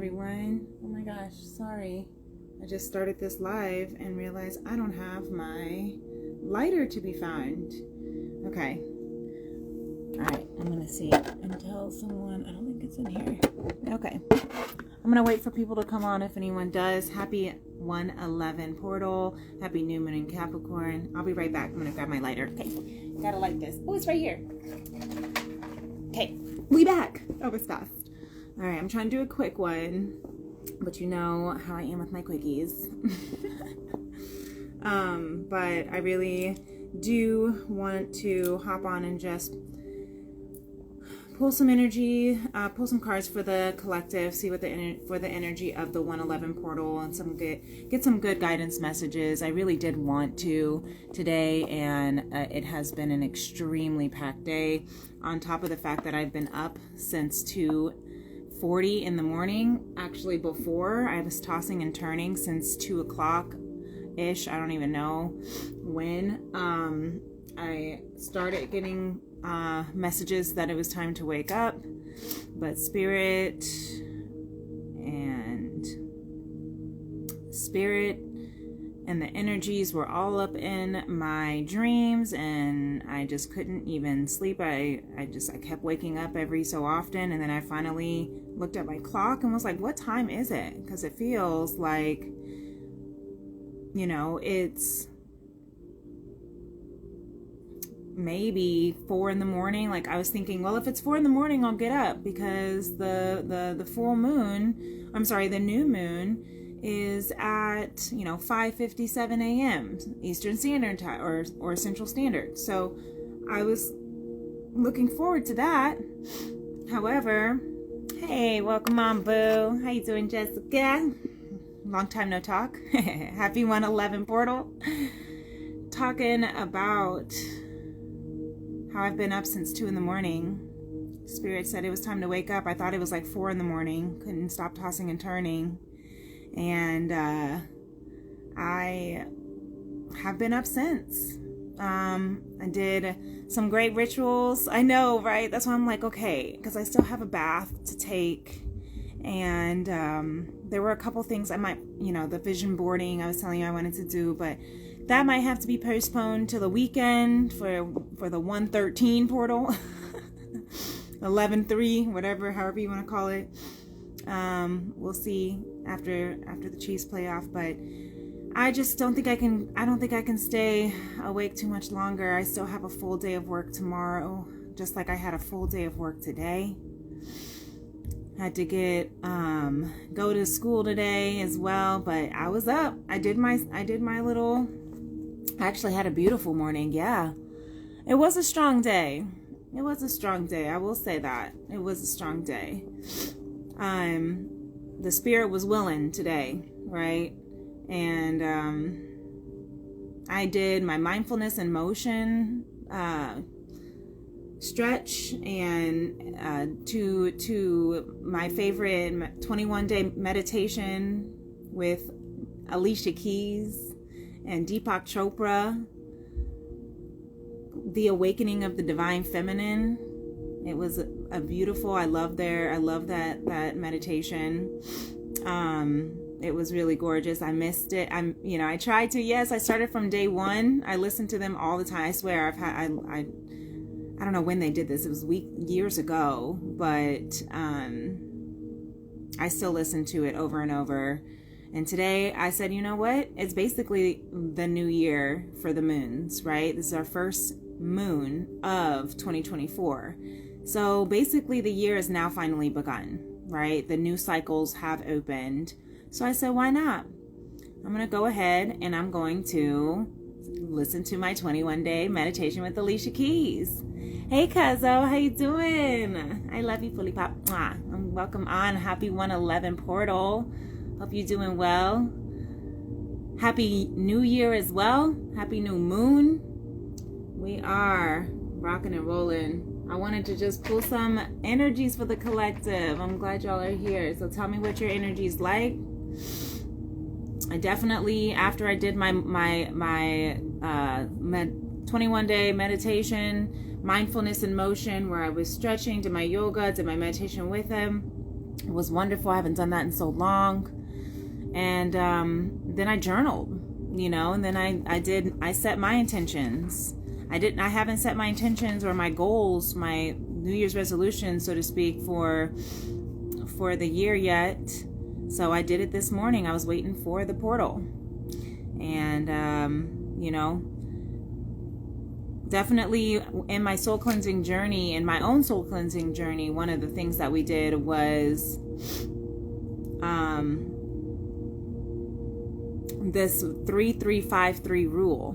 everyone. Oh my gosh, sorry. I just started this live and realized I don't have my lighter to be found. Okay. Alright, I'm gonna see and tell someone. I don't think it's in here. Okay. I'm gonna wait for people to come on if anyone does. Happy 111 portal. Happy new moon in Capricorn. I'll be right back. I'm gonna grab my lighter. Okay. Gotta light this. Oh, it's right here. Okay. We back. Oh, it's fast. Alright, I'm trying to do a quick one. But you know how I am with my quickies. But I really do want to hop on and just pull some energy, pull some cards for the collective, see what for the energy of the 111 portal, and get some good guidance messages. I really did want to today, and it has been an extremely packed day. On top of the fact that I've been up since 2:40 in the morning. Actually, before I was tossing and turning since 2 o'clock ish. I don't even know when. I started getting messages that it was time to wake up, but spirit and the energies were all up in my dreams, and I just couldn't even sleep. I kept waking up every so often, and then I finally looked at my clock and was like, what time is it? Because it feels like, you know, it's maybe 4 in the morning. Like, I was thinking, well, if it's 4 in the morning, I'll get up, because the full moon, I'm sorry, the new moon is at, 5:57 a.m. Eastern Standard Time or Central Standard. So I was looking forward to that. However, hey, welcome on, boo. How you doing, Jessica? Long time no talk. Happy 111 portal. Talking about how I've been up since 2 in the morning. Spirit said it was time to wake up. I thought it was like 4 in the morning. Couldn't stop tossing and turning. And I have been up since. I did some great rituals. I know, right? That's why I'm like, okay, because I still have a bath to take. And there were a couple things I might, the vision boarding I was telling you I wanted to do, but that might have to be postponed to the weekend for the 113 portal. 11-3, whatever, however you want to call it. We'll see after the Chiefs playoff, but I just don't think I can stay awake too much longer. I still have a full day of work tomorrow, just like I had a full day of work today. Had to go to school today as well, but I was up. I did my little, I actually had a beautiful morning. Yeah, it was a strong day. I will say that it was a strong day. The spirit was willing today, right? And I did my mindfulness and motion stretch, and to my favorite 21-day meditation with Alicia Keys and Deepak Chopra, The Awakening of the Divine Feminine. It was a beautiful, I love that meditation. It was really gorgeous. I missed it. I tried to, yes, I started from day one. I listened to them all the time. I swear I don't know when they did this. It was years ago, but I still listen to it over and over. And today I said, you know what? It's basically the new year for the moons, right? This is our first moon of 2024. So basically the year is now finally begun, right? The new cycles have opened. So I said, why not? I'm going to go ahead and I'm going to listen to my 21-day meditation with Alicia Keys. Hey, Cuzzo, how you doing? I love you, fully pop. Welcome on. Happy 111 portal. Hope you're doing well. Happy New Year as well. Happy new moon. We are rocking and rolling. I wanted to just pull some energies for the collective. I'm glad y'all are here. So tell me what your energy's like. I definitely, after I did my 21-day meditation, mindfulness in motion, where I was stretching, did my yoga, did my meditation with him, It was wonderful. I haven't done that in so long. And then I journaled, and then I set my intentions. I haven't set my intentions or my goals, my New Year's resolution, so to speak, for the year yet. So I did it this morning. I was waiting for the portal. And, definitely in my soul cleansing journey, in my own soul cleansing journey, one of the things that we did was this 3-3-5-3 rule.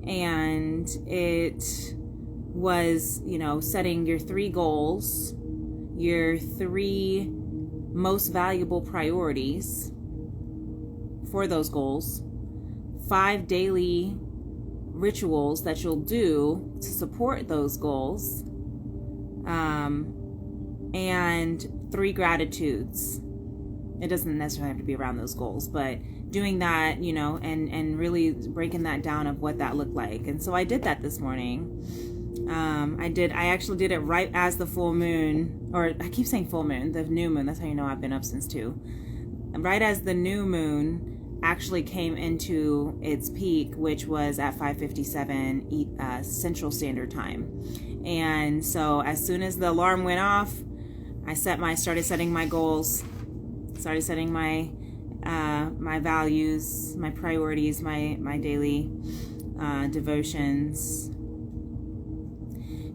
And it was, setting your 3 goals, your 3 most valuable priorities for those goals, 5 daily rituals that you'll do to support those goals, and 3 gratitudes. It doesn't necessarily have to be around those goals, but doing that, and really breaking that down of what that looked like. And so I did that this morning. I actually did it right as the full moon, or I keep saying full moon, the new moon. That's how you know I've been up since 2. Right as the new moon actually came into its peak, which was at 5:57 Central Standard Time. And so as soon as the alarm went off, I started setting my goals, started setting my values, my priorities, my daily devotions.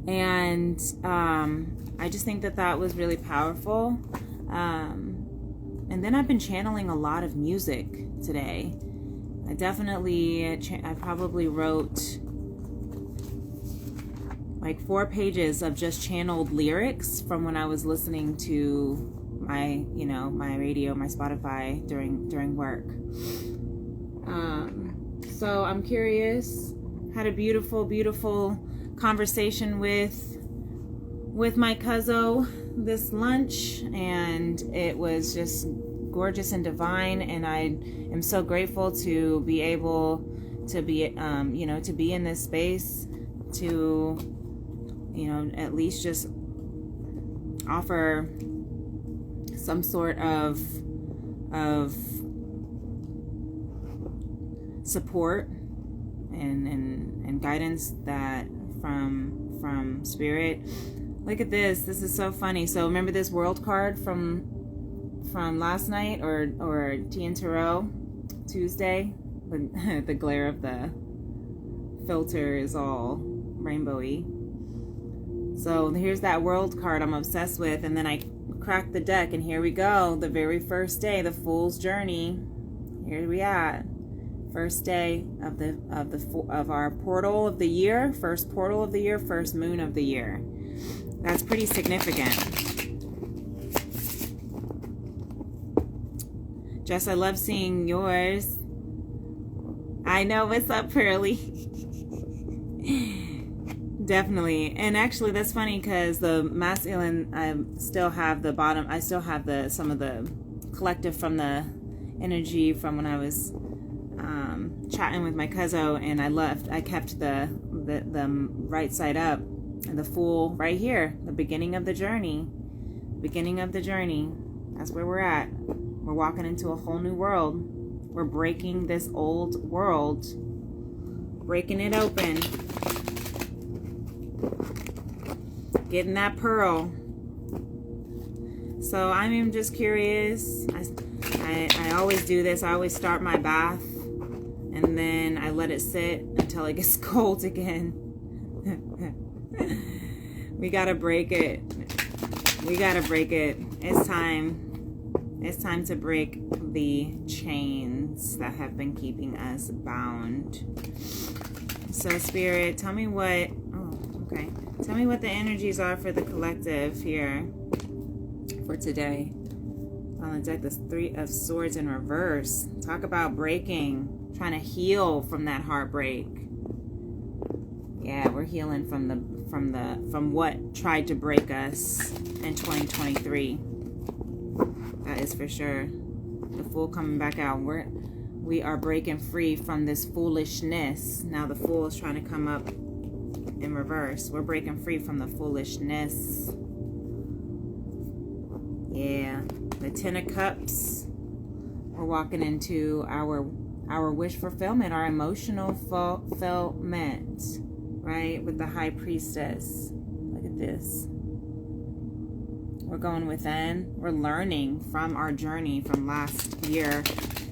And I just think that was really powerful. And then I've been channeling a lot of music today. I probably wrote like 4 pages of just channeled lyrics from when I was listening to my radio, my Spotify during work. So I'm curious. Had a beautiful conversation with my cousin this lunch, and it was just gorgeous and divine. And I am so grateful to be able to be, to be in this space, to, at least just offer some sort of support and guidance that from spirit. Look at this. This is so funny. So remember this world card from last night or Tien Tarot Tuesday? The glare of the filter is all rainbowy. So here's that world card I'm obsessed with, and then I cracked the deck, and here we go. The very first day, the Fool's Journey. Here we are. First day of our portal of the year, first portal of the year, first moon of the year. That's pretty significant. Jess, I love seeing yours. I know. What's up, Pearly? Definitely. And actually, that's funny because the masculine, I still have the bottom. I still have some of the collective from the energy from when I was chatting with my cousin, and I kept the right side up, and the Fool right here, the beginning of the journey. That's where we're at. We're walking into a whole new world. We're breaking this old world, breaking it open, getting that pearl. So I'm just curious. I always do this. I always start my bath, and then I let it sit until it gets cold again. We gotta break it. It's time. It's time to break the chains that have been keeping us bound. So Spirit, tell me what the energies are for the collective here for today. On the deck, this 3 of Swords in reverse. Talk about breaking, trying to heal from that heartbreak. Yeah, we're healing from what tried to break us in 2023. That is for sure. The Fool coming back out. We are breaking free from this foolishness. Now the Fool is trying to come up in reverse. We're breaking free from the foolishness. Yeah, the Ten of Cups. We're walking into our wish fulfillment, our emotional fulfillment, right? With the High Priestess. Look at this. We're going within. We're learning from our journey from last year.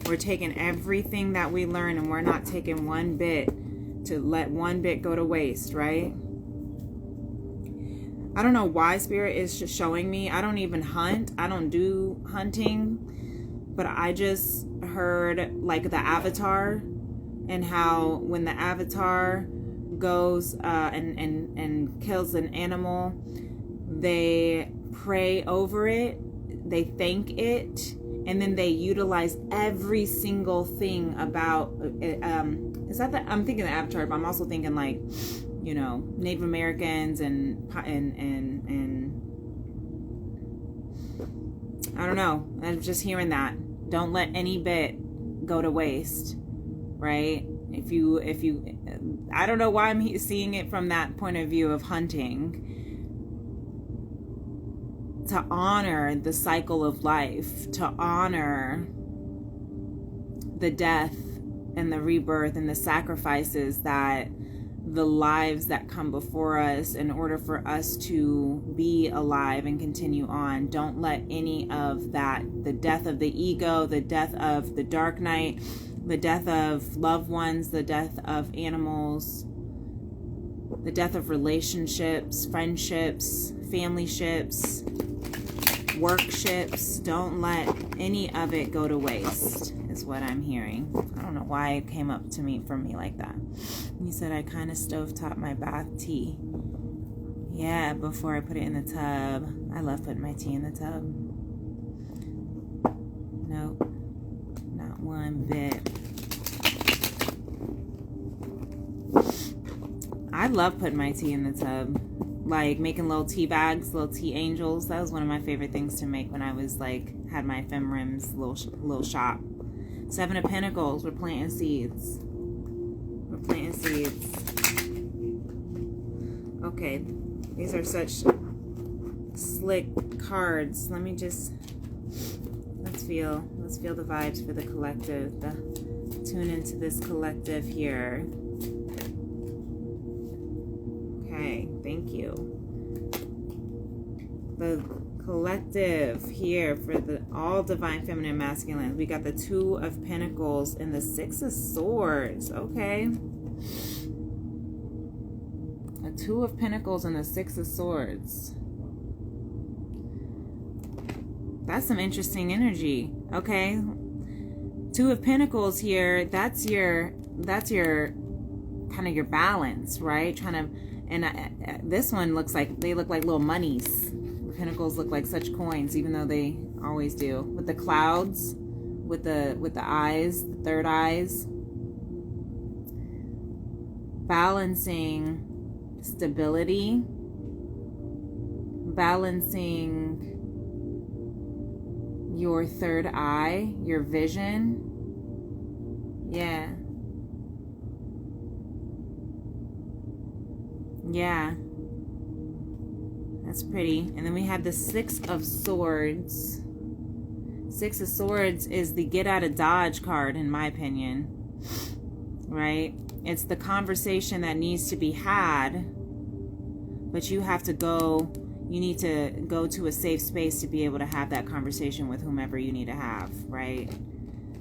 We're taking everything that we learn, and we're not taking one bit to let one bit go to waste, right? I don't know why Spirit is just showing me. I don't even hunt. I don't do hunting. But I just heard like the Avatar, and how when the Avatar goes and kills an animal, they pray over it, they thank it, and then they utilize every single thing about is that the, I'm thinking the Avatar, but I'm also thinking like, you know, Native Americans and I don't know. I'm just hearing that. Don't let any bit go to waste, right? If you, I don't know why I'm seeing it from that point of view of hunting. To honor the cycle of life, to honor the death and the rebirth and the sacrifices that the lives that come before us in order for us to be alive and continue on. Don't let any of that, the death of the ego, the death of the dark night, the death of loved ones, the death of animals, the death of relationships, friendships, family ships, work ships. Don't let any of it go to waste, is what I'm hearing. I don't know why it came up to me for me like that. You said I kind of stovetop my bath tea. Yeah, before I put it in the tub. I love putting my tea in the tub. Nope, not one bit. I love putting my tea in the tub. Like making little tea bags, little tea angels. That was one of my favorite things to make when I was like, had my Femrims little shop. Seven of Pentacles. We're planting seeds. We're planting seeds. Okay. These are such slick cards. Let me just, let's feel the vibes for the collective. Tune into this collective here. Okay, thank you. The collective here for the all divine feminine masculine. We got the Two of Pentacles and the Six of Swords. Okay. A Two of Pentacles and the Six of Swords. That's some interesting energy. Okay. Two of Pentacles here. That's your kind of your balance, right? Trying to, and this one looks like, they look like little monies. Pentacles look like such coins, even though they always do. With the clouds, with the eyes, the third eyes. Balancing stability. Balancing your third eye, your vision. Yeah. Yeah. That's pretty. And then we have the Six of Swords. Six of Swords is the get out of dodge card, in my opinion. Right? It's the conversation that needs to be had, but you have to go, you need to go to a safe space to be able to have that conversation with whomever you need to have, right?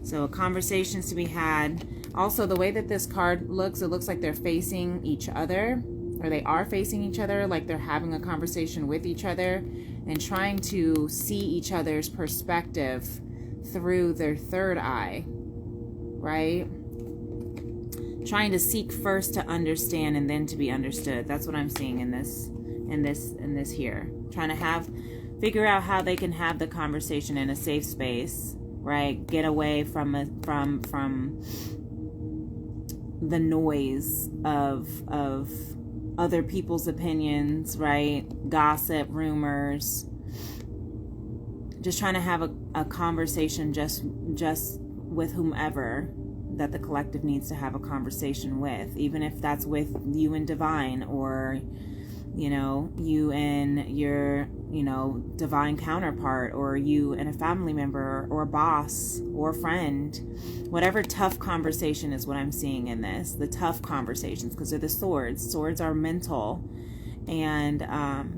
So conversations to be had. Also, the way that this card looks, it looks like they're facing each other. Or they are facing each other, like they're having a conversation with each other and trying to see each other's perspective through their third eye, right? Trying to seek first to understand and then to be understood. That's what I'm seeing in this here. Trying to figure out how they can have the conversation in a safe space, right? Get away from the noise of other people's opinions, right? Gossip, rumors. Just trying to have a conversation just with whomever that the collective needs to have a conversation with, even if that's with you and divine, or you know, you and your divine counterpart, or you and a family member, or a boss, or a friend. Whatever tough conversation is what I'm seeing in this. The tough conversations, because they're the swords. Swords are mental, and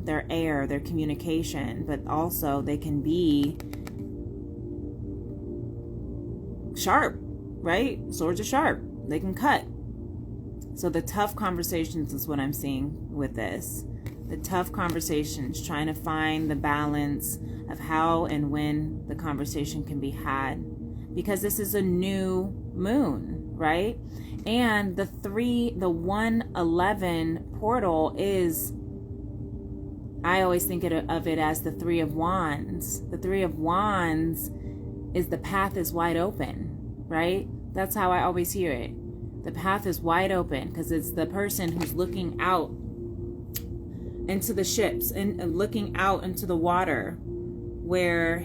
they're air, they're communication, but also they can be sharp, right? Swords are sharp. They can cut. So the tough conversations is what I'm seeing with this. The tough conversations, trying to find the balance of how and when the conversation can be had. Because this is a new moon, right? And the 111 portal is, I always think of it as the Three of Wands. The Three of Wands is the path is wide open, right? That's how I always hear it. The path is wide open, because it's the person who's looking out into the ships and looking out into the water where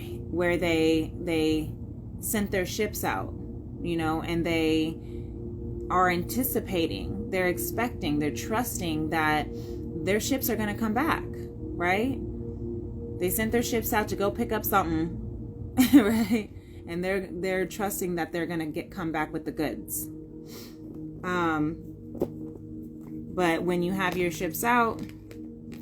they sent their ships out, and they are anticipating, they're expecting, they're trusting that their ships are going to come back, right? They sent their ships out to go pick up something, right? And they're trusting that they're going to come back with the goods. But when you have your ships out,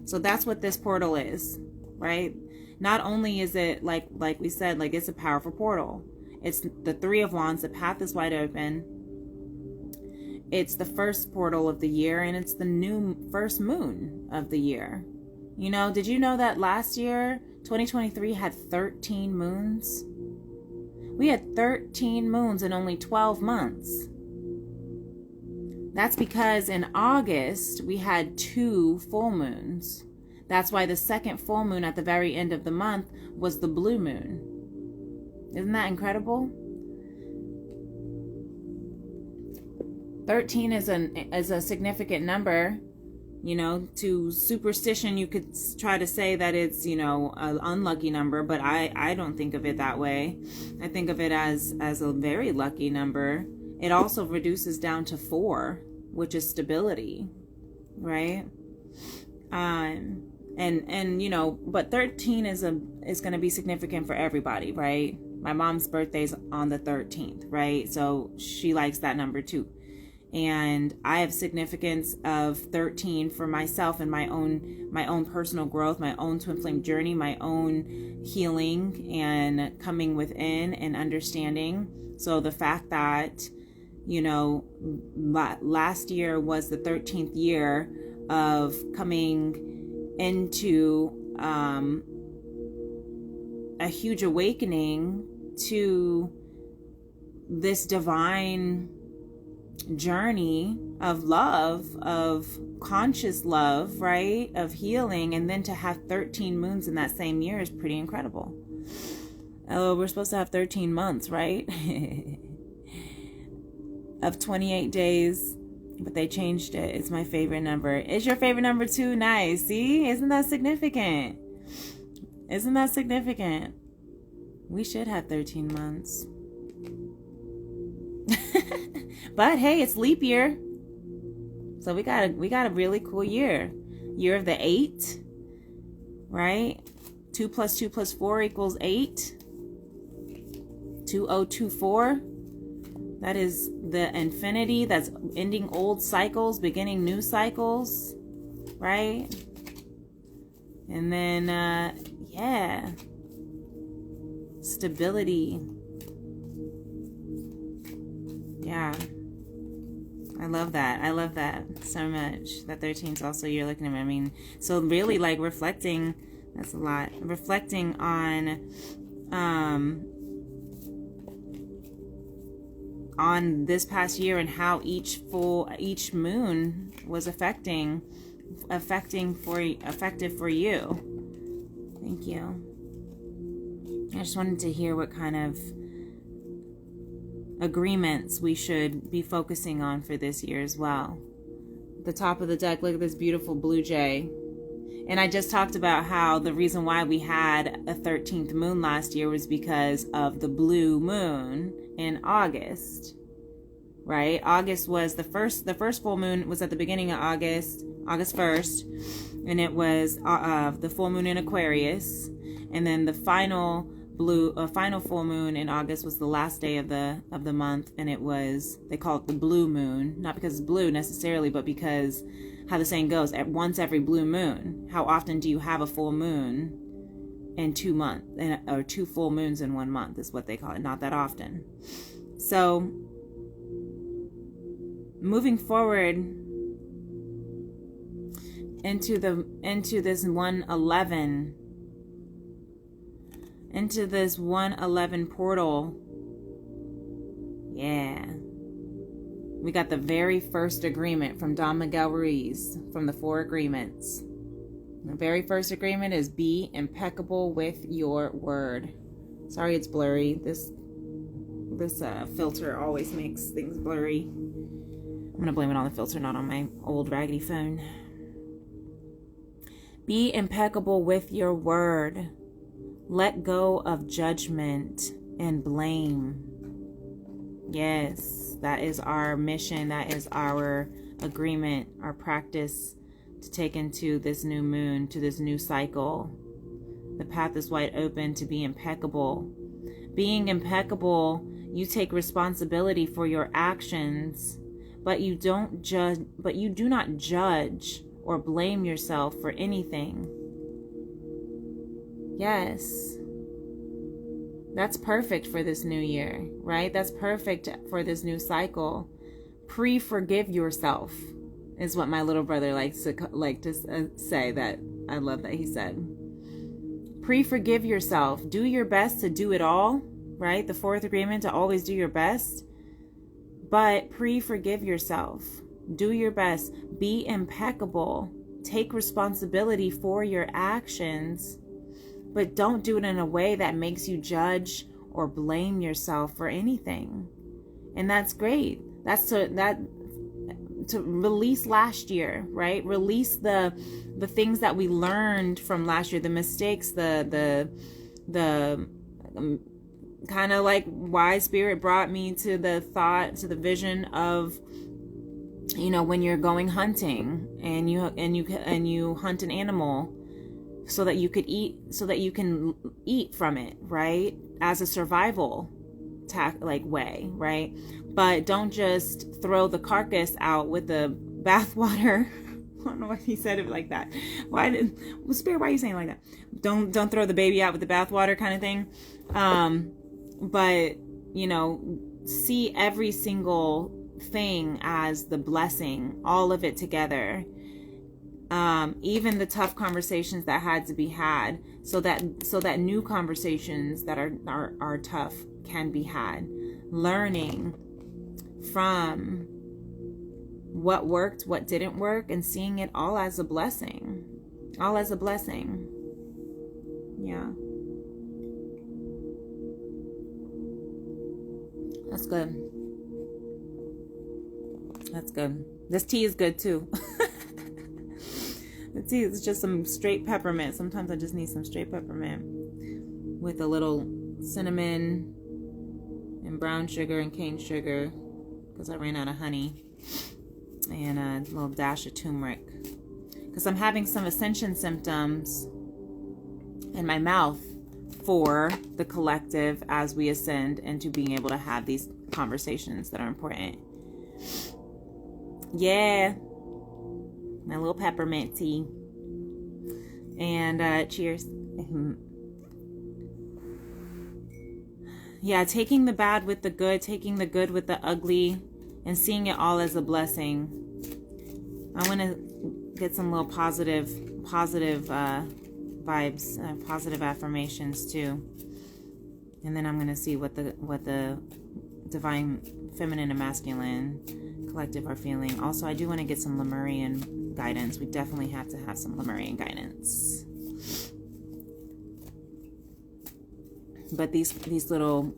so that's what this portal is, right? Not only is it like we said, like it's a powerful portal. It's the Three of Wands. The path is wide open. It's the first portal of the year, and it's the first moon of the year. Did you know that last year, 2023, had 13 moons? We had 13 moons in only 12 months. That's because in August, we had 2 full moons. That's why the second full moon at the very end of the month was the blue moon. Isn't that incredible? 13 is a significant number. To superstition, you could try to say that it's, an unlucky number, but I don't think of it that way. I think of it as a very lucky number. It also reduces down to 4, which is stability, right? But 13 is going to be significant for everybody, right? My mom's birthday's on the 13th, right? So she likes that number too. And I have significance of 13 for myself and my own personal growth, my own twin flame journey, my own healing and coming within and understanding. So the fact that, last year was the 13th year of coming into a huge awakening to this divine journey of love, of conscious love, right? Of healing. And then to have 13 moons in that same year is pretty incredible. Oh, we're supposed to have 13 months, right? Of 28 days, but they changed it. It's my favorite number. Is your favorite number too? Nice. See? Isn't that significant? Isn't that significant? We should have 13 months. But hey, it's leap year. So we got a really cool year. Year of the 8, right? 2 plus 2 plus 4 equals 8. 2024. That is the infinity. That's ending old cycles, beginning new cycles, right? And then, stability. Yeah. I love that. I love that so much. That 13 is also, you're looking at me. So really like reflecting, that's a lot. Reflecting on this past year and how each moon was effective for you. Thank you. I just wanted to hear what kind of agreements we should be focusing on for this year as well. At the top of the deck, look at this beautiful blue jay. And I just talked about how the reason why we had a 13th moon last year was because of the blue moon in August. right? August was the first full moon was at the beginning of August 1st, and it was the full moon in Aquarius, and then the final full moon in August was the last day of the month, and they call it the blue moon, not because it's blue necessarily, but because how the saying goes, at once every blue moon. How often do you have a full moon in 2 months, or 2 full moons in 1 month is what they call it? Not that often. So moving forward into this 111 portal. Yeah. We got the very first agreement from Don Miguel Ruiz from the 4 agreements. The very first agreement is be impeccable with your word. Sorry it's blurry. This filter always makes things blurry. I'm going to blame it on the filter, not on my old raggedy phone. Be impeccable with your word. Let go of judgment and blame. Yes, that is our mission. That is our agreement, our practice to take into this new moon, to this new cycle. The path is wide open to be impeccable. Being impeccable, you take responsibility for your actions, but you do not judge or blame yourself for anything. Yes. That's perfect for this new year, right? That's perfect for this new cycle. Forgive yourself is what my little brother likes to say. That I love that he said. Forgive yourself. Do your best to do it all, right? The 4th agreement, to always do your best. But forgive yourself. Do your best. Be impeccable. Take responsibility for your actions. But don't do it in a way that makes you judge or blame yourself for anything. And that's great. That's to release last year, right? Release the things that we learned from last year, the mistakes, the kind of like why Spirit brought me to the vision of, when you're going hunting and you hunt an animal so that you can eat from it, right? As a survival way, right? But don't just throw the carcass out with the bathwater. I don't know why he said it like that. Spirit, why are you saying it like that? Don't throw the baby out with the bathwater kind of thing. But see every single thing as the blessing, all of it together. Even the tough conversations that had to be had, so that new conversations that are tough can be had. Learning from what worked, what didn't work, and seeing it all as a blessing. All as a blessing. Yeah. That's good. That's good. This tea is good too. The tea is just some straight peppermint. Sometimes I just need some straight peppermint with a little cinnamon and brown sugar and cane sugar because I ran out of honey, and a little dash of turmeric because I'm having some ascension symptoms in my mouth for the collective as we ascend into being able to have these conversations that are important. Yeah. My little peppermint tea. And cheers. Yeah, taking the bad with the good, taking the good with the ugly, and seeing it all as a blessing. I want to get some little positive vibes, positive affirmations too. And then I'm going to see what the divine feminine and masculine collective are feeling. Also, I do want to get some Lemurian guidance. We definitely have to have some Lemurian guidance. But these little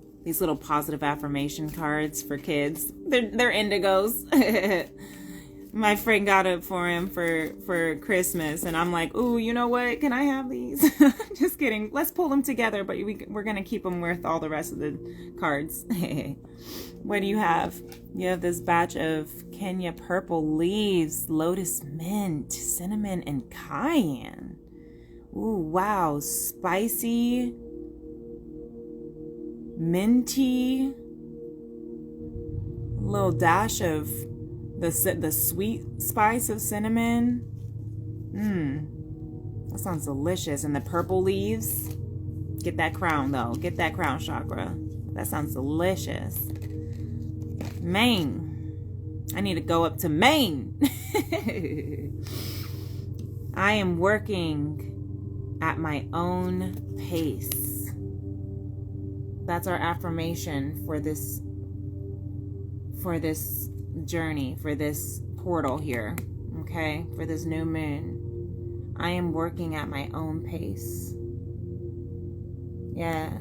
positive affirmation cards for kids, they're indigos. My friend got it for him for Christmas, and I'm like, ooh, you know what? Can I have these? Just kidding. Let's pull them together, but we're gonna keep them with all the rest of the cards. What do you have? You have this batch of Kenya purple leaves, lotus mint, cinnamon, and cayenne. Ooh, wow. Spicy, minty, a little dash of the sweet spice of cinnamon. That sounds delicious. And the purple leaves. Get that crown, though. Get that crown chakra. That sounds delicious. Maine. I need to go up to Maine. I am working at my own pace. That's our affirmation for this journey, for this portal here, okay? For this new moon. I am working at my own pace. Yeah.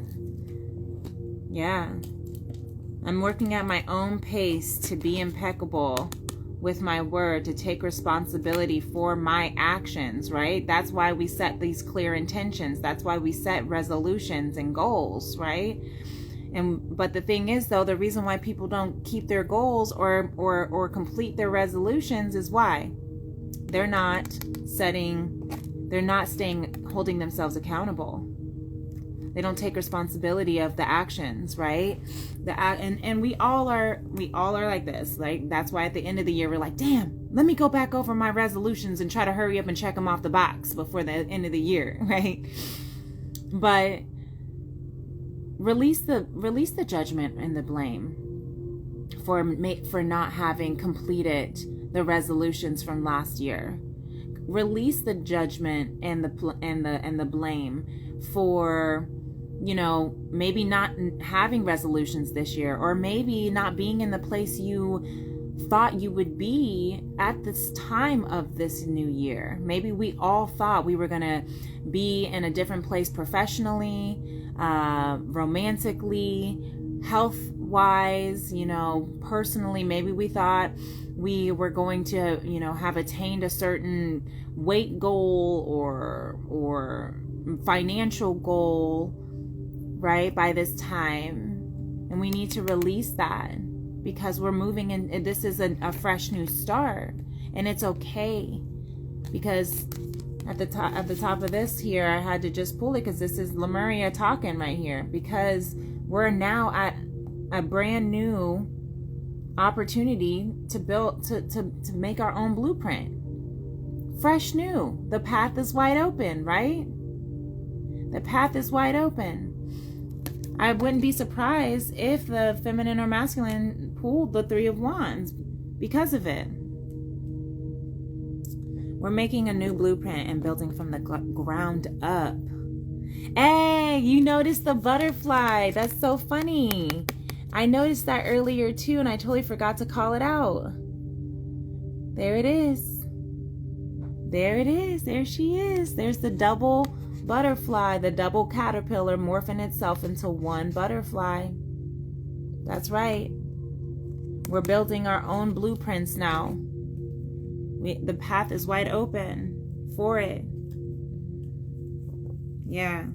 I'm working at my own pace to be impeccable with my word, to take responsibility for my actions, right? That's why we set these clear intentions. That's why we set resolutions and goals, right? But the thing is, though, the reason why people don't keep their goals or complete their resolutions is why they're not holding themselves accountable. They don't take responsibility of the actions, right? And we all are like this. Like, that's why at the end of the year we're like, damn, let me go back over my resolutions and try to hurry up and check them off the box before the end of the year, right? But release the judgment and the blame for not having completed the resolutions from last year. Release the judgment and the blame for, you know, maybe not having resolutions this year, or maybe not being in the place you thought you would be at this time of this new year. Maybe we all thought we were going to be in a different place professionally, romantically, health-wise, you know, personally. Maybe we thought we were going to, you know, have attained a certain weight goal or financial goal, right, by this time. And we need to release that, because we're moving in, and this is a fresh new start. And it's okay, because at the top of this here, I had to just pull it because this is Lemuria talking right here, because we're now at a brand new opportunity to build, to make our own blueprint. Fresh new. The path is wide open, right? The path is wide open. I wouldn't be surprised if the feminine or masculine pulled the Three of Wands because of it. We're making a new blueprint and building from the ground up. Hey, you noticed the butterfly. That's so funny. I noticed that earlier too, and I totally forgot to call it out. There it is. There it is. There she is. There's the double butterfly, the double caterpillar morphing itself into one butterfly. That's right. We're building our own blueprints now. The path is wide open for it. Yeah.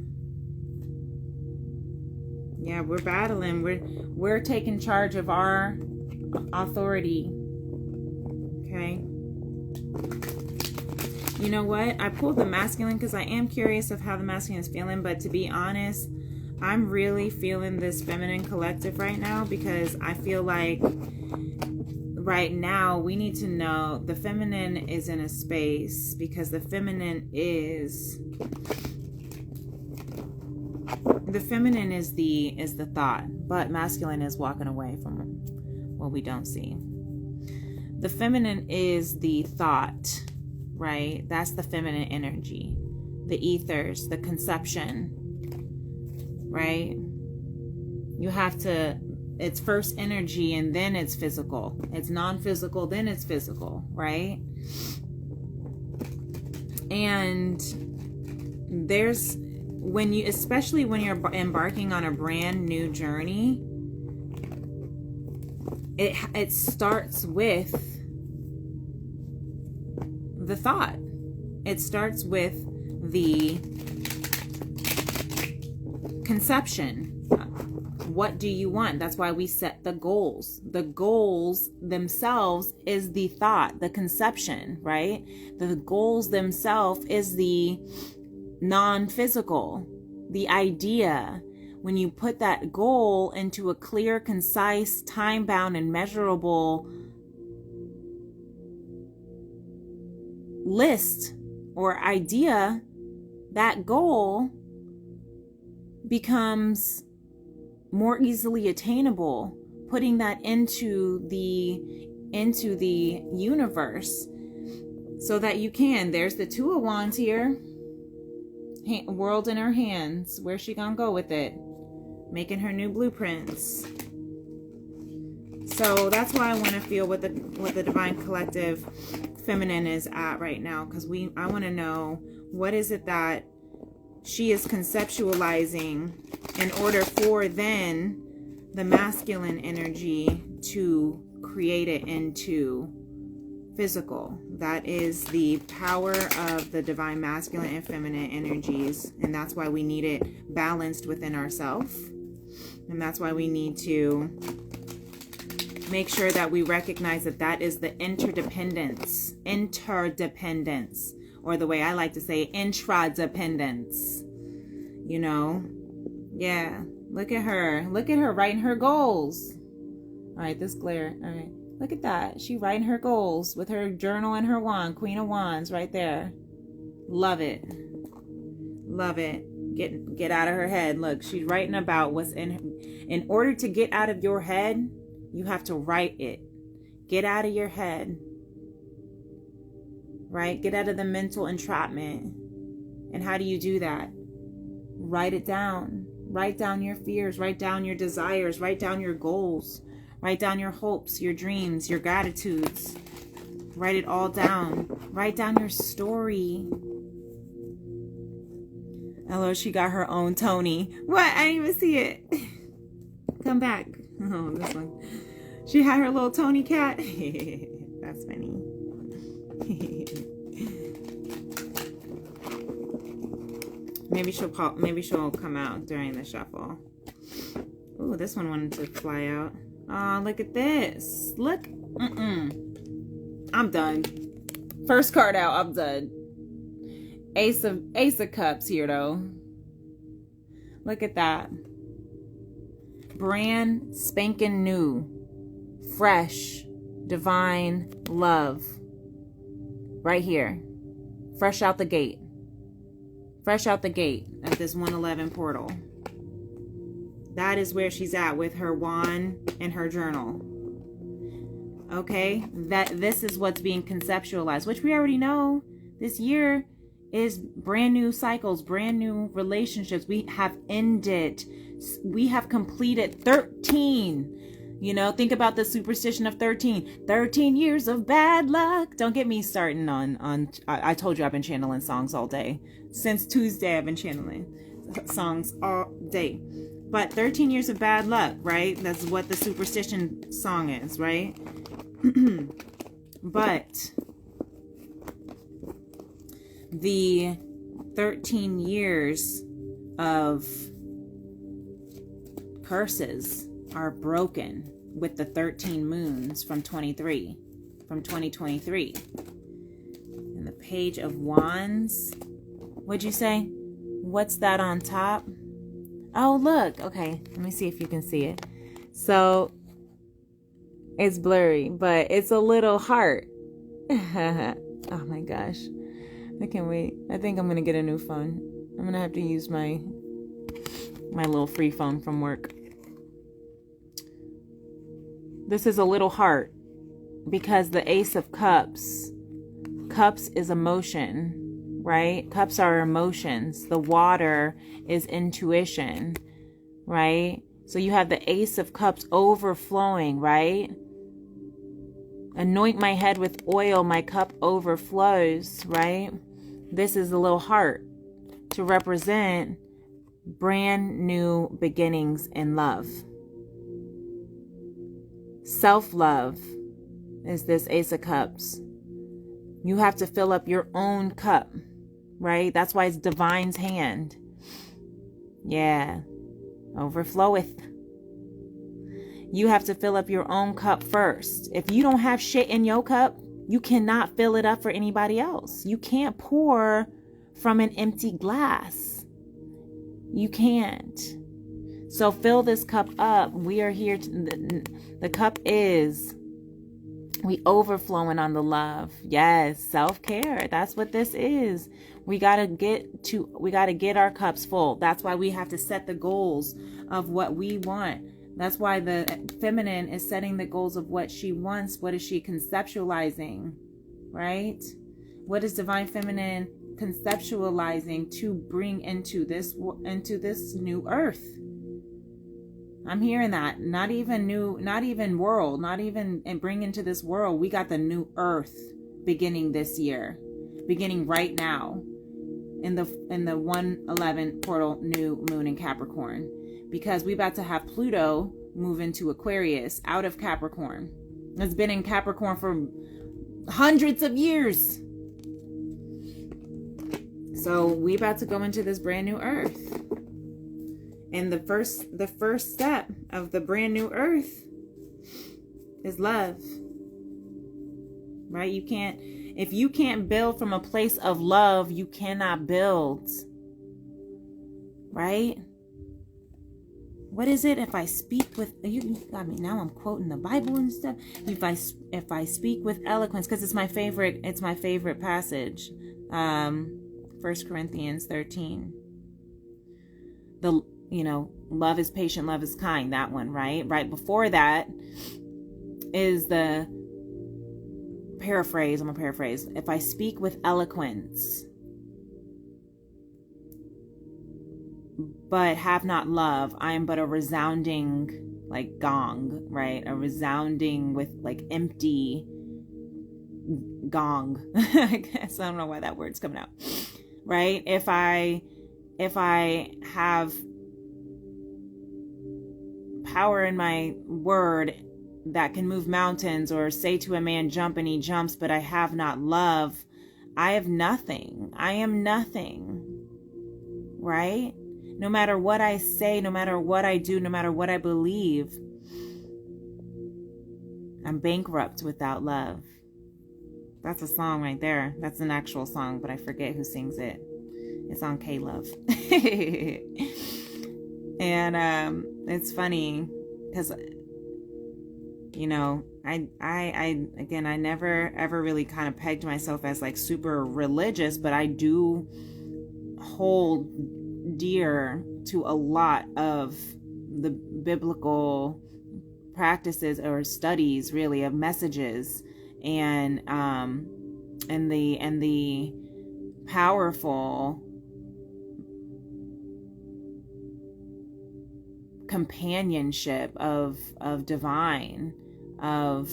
Yeah, we're battling. We're taking charge of our authority. Okay. You know what? I pulled the masculine because I am curious of how the masculine is feeling, but to be honest, I'm really feeling this feminine collective right now, because I feel like right now we need to know the feminine is in a space, because the feminine is the thought, but masculine is walking away from what we don't see. The feminine is the thought, right? That's the feminine energy, the ethers, the conception, right? You have to, it's first energy and then it's physical. It's non-physical, then it's physical, right? And there's, especially when you're embarking on a brand new journey, it starts with the thought. It starts with the conception. What do you want? That's why we set the goals. The goals themselves is the thought, the conception, right? The goals themselves is the non-physical, the idea. When you put that goal into a clear, concise, time-bound, and measurable list or idea, that goal becomes more easily attainable, putting that into the universe so that you can. There's the Two of Wands here. World in her hands. Where's she gonna go with it? Making her new blueprints. So that's why I want to feel what the Divine Collective Feminine is at right now, because I want to know what is it that she is conceptualizing in order for then the masculine energy to create it into physical. That is the power of the divine masculine and feminine energies, and that's why we need it balanced within ourselves, and that's why we need to make sure that we recognize that that is the interdependence, or the way I like to say, intradependence. You know? Yeah. Look at her writing her goals. All right, this glare. All right. Look at that. She writing her goals with her journal and her wand. Queen of Wands right there. Love it. Love it. Get out of her head. Look, she's writing about what's in order to get out of your head, you have to write it. Get out of your head. Right? Get out of the mental entrapment. And how do you do that? Write it down. Write down your fears. Write down your desires. Write down your goals. Write down your hopes, your dreams, your gratitudes. Write it all down. Write down your story. Hello, she got her own Tony. What? I didn't even see it. Come back. Oh, this one. She had her little Tony cat. That's funny. Maybe she'll come out during the shuffle. Ooh, this one wanted to fly out. Oh, look at this. Look. I'm done. First card out. I'm done. Ace of Cups here, though. Look at that. Brand spanking new. Fresh. Divine love. Right here. Fresh out the gate. Fresh out the gate at this 111 portal. That is where she's at with her wand and her journal. Okay? This is what's being conceptualized, which we already know. This year is brand new cycles, brand new relationships. We have completed 13. You know, think about the superstition of 13. 13 years of bad luck. Don't get me starting on I told you I've been channeling songs all day. Since Tuesday, I've been channeling songs all day. But 13 years of bad luck, right? That's what the superstition song is, right? But the 13 years of curses are broken with the 13 moons from 2023. And the Page of Wands. What'd you say? What's that on top? Oh, look. Okay, let me see if you can see it. So, it's blurry, but it's a little heart. Oh my gosh. I can't wait. I think I'm going to get a new phone. I'm going to have to use my little free phone from work. This is a little heart because the Ace of Cups. Cups is emotion. Right? Cups are emotions. The water is intuition, right? So you have the Ace of Cups overflowing, right? Anoint my head with oil, my cup overflows, right? This is the little heart to represent brand new beginnings in love. Self-love is this Ace of Cups. You have to fill up your own cup, right? That's why it's divine's hand. Yeah. Overfloweth. You have to fill up your own cup first. If you don't have shit in your cup, you cannot fill it up for anybody else. You can't pour from an empty glass. You can't. So fill this cup up. We are here. The cup is, we overflowing on the love. Yes, self-care. That's what this is. We got to get our cups full. That's why we have to set the goals of what we want. That's why the feminine is setting the goals of what she wants. What is she conceptualizing, right? What is divine feminine conceptualizing to bring into this new earth? I'm hearing that. Not even world, not even and bring into this world. We got the new earth beginning this year, beginning right now in the 111 portal new moon in Capricorn. Because we about to have Pluto move into Aquarius out of Capricorn. It's been in Capricorn for hundreds of years. So we about to go into this brand new earth. And the first step of the brand new earth is love. Right? If you can't build from a place of love, you cannot build. Right? What is it? If I speak with, you got me now. I'm quoting the Bible and stuff. If I speak with eloquence, because it's my favorite passage. 1 Corinthians 13. Love is patient, love is kind. That one, right? Right before that is the paraphrase. I'm gonna paraphrase. If I speak with eloquence, but have not love, I am but a resounding like gong, right? A resounding with like empty gong. I guess I don't know why that word's coming out. Right? If I have power in my word that can move mountains, or say to a man jump and he jumps, but I have not love, I have nothing. I am nothing. Right? No matter what I say, no matter what I do, no matter what I believe, I'm bankrupt without love. That's a song right there. That's an actual song, but I forget who sings it. It's on K-Love. And it's funny because, I never ever really kind of pegged myself as like super religious, but I do hold dear to a lot of the biblical practices or studies, really, of messages and the powerful companionship of divine, of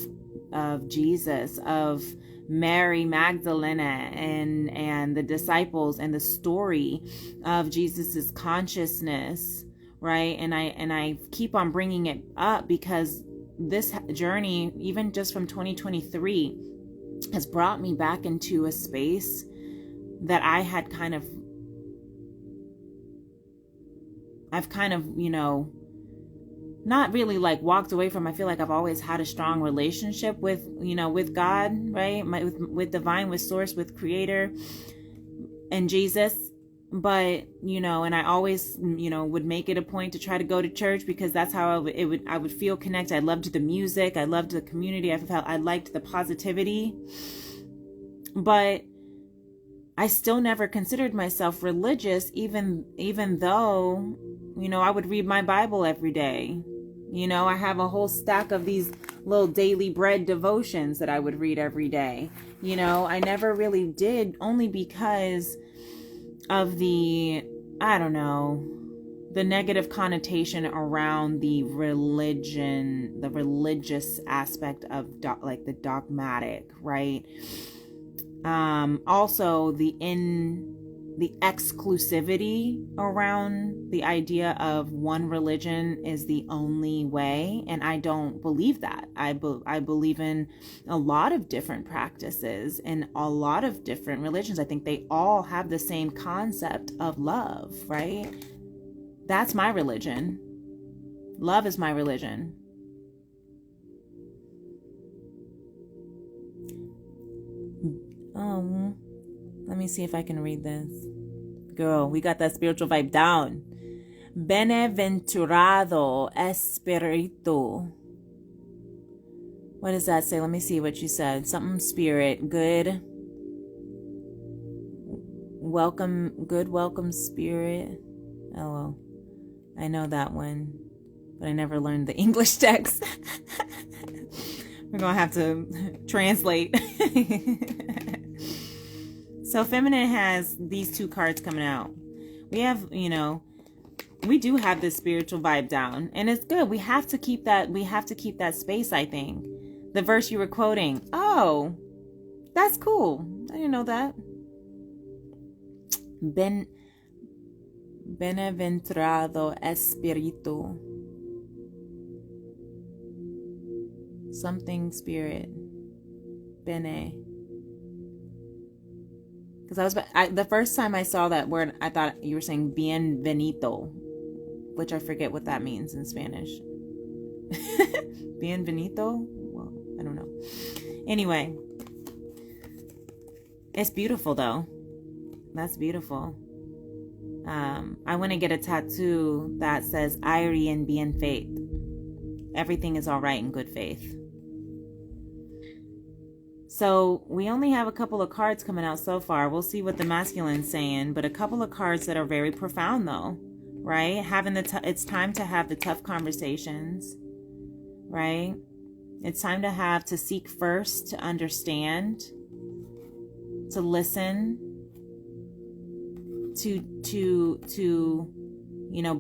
Jesus, of Mary Magdalene and the disciples, and the story of Jesus's consciousness, right? And I keep on bringing it up because this journey, even just from 2023, has brought me back into a space that I've kind of, not really like walked away from. I feel like I've always had a strong relationship with God, right? With divine, with source, with creator and Jesus. But, and I always, would make it a point to try to go to church because that's how I would feel connected. I loved the music. I loved the community. I liked the positivity, but I still never considered myself religious, even though, I would read my Bible every day. I have a whole stack of these little daily bread devotions that I would read every day. I never really did, only because of the negative connotation around the religion, the religious aspect of like the dogmatic, right? Also the exclusivity around the idea of one religion is the only way, and I don't believe that. I believe in a lot of different practices and a lot of different religions. I think they all have the same concept of love, right? That's my religion. Love is my religion. Let me see if I can read this. Girl, we got that spiritual vibe down. Beneventurado espiritu. What does that say? Let me see what you said. Something spirit. Good. Welcome spirit. Oh, well. I know that one, but I never learned the English text. We're going to have to translate. So feminine has these two cards coming out. We have, we do have this spiritual vibe down, and it's good. We have to keep that space, I think. The verse you were quoting. Oh, that's cool. I didn't know that. Beneventurado espiritu. Something spirit. Bene. Because the first time I saw that word, I thought you were saying bienvenido, which I forget what that means in Spanish. Bienvenido? Well, I don't know. Anyway, it's beautiful though. That's beautiful. I want to get a tattoo that says "Aire en bien faith." Everything is all right in good faith. So we only have a couple of cards coming out so far. We'll see what the masculine's saying, but a couple of cards that are very profound though, right? It's time to have the tough conversations, right? It's time to seek first, to understand, to listen, to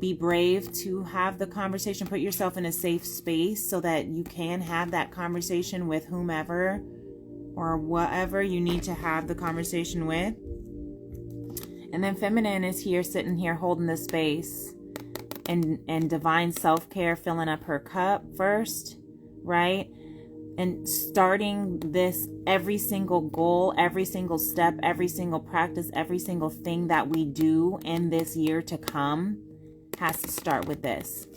be brave, to have the conversation, put yourself in a safe space so that you can have that conversation with whomever or whatever you need to have the conversation with. And then feminine is here, sitting here holding the space and divine self-care, filling up her cup first, right? And starting this, every single goal, every single step, every single practice, every single thing that we do in this year to come has to start with this.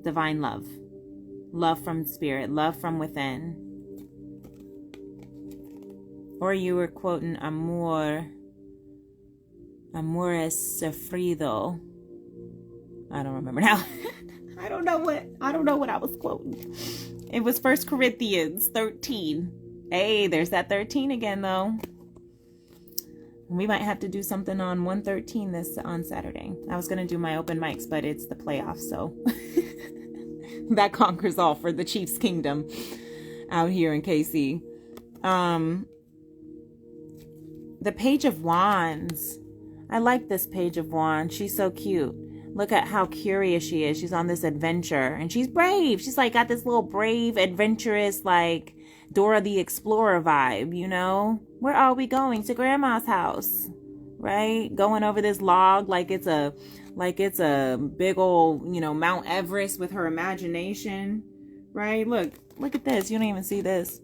Divine love. Love from spirit. Love from within. Or you were quoting amor es sufrido. I don't remember now. I don't know what I was quoting. It was 1 Corinthians 13. Hey, there's that 13 again though. We might have to do something on 113 on Saturday. I was going to do my open mics, but it's the playoffs, so that conquers all for the Chiefs Kingdom out here in KC. The Page of Wands. I like this Page of Wands. She's so cute. Look at how curious she is. She's on this adventure and she's brave. She's like got this little brave, adventurous, like Dora the Explorer vibe, Where are we going? To grandma's house, right? Going over this log like it's a big old, Mount Everest with her imagination, right? Look at this. You don't even see this.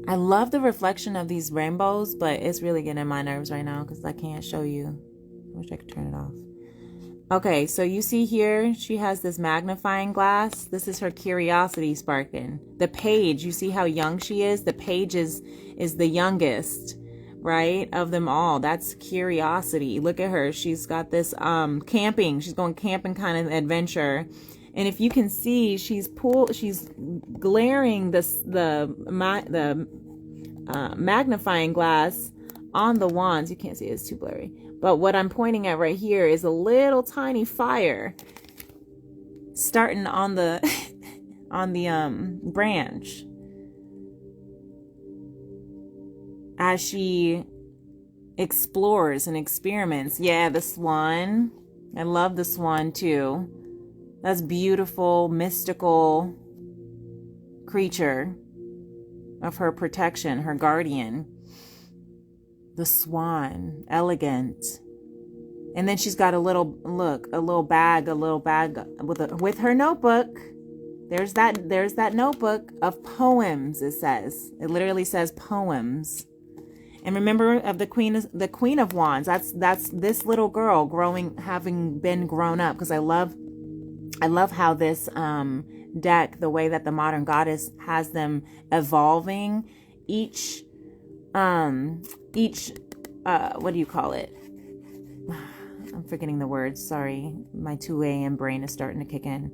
I love the reflection of these rainbows, but it's really getting on my nerves right now because I can't show you. I wish I could turn it off. Okay, so you see here, she has this magnifying glass. This is her curiosity sparking. The page, you see how young she is? The page is the youngest, right, of them all. That's curiosity. Look at her. She's got this camping. She's going camping kind of adventure. And if you can see, she's glaring the magnifying glass on the wands. You can't see it, it's too blurry. But what I'm pointing at right here is a little tiny fire starting on the branch as she explores and experiments. Yeah, the swan. I love the swan too. That's beautiful, mystical creature. of her protection, her guardian. The swan, elegant. And then she's got a little bag with her notebook. There's that notebook of poems, it says. It literally says poems. And remember of the Queen of Wands. That's this little girl having been grown up, because I love how this deck, the way that the Modern Goddess has them evolving, each what do you call it? I'm forgetting the words. Sorry. My 2 a.m. brain is starting to kick in.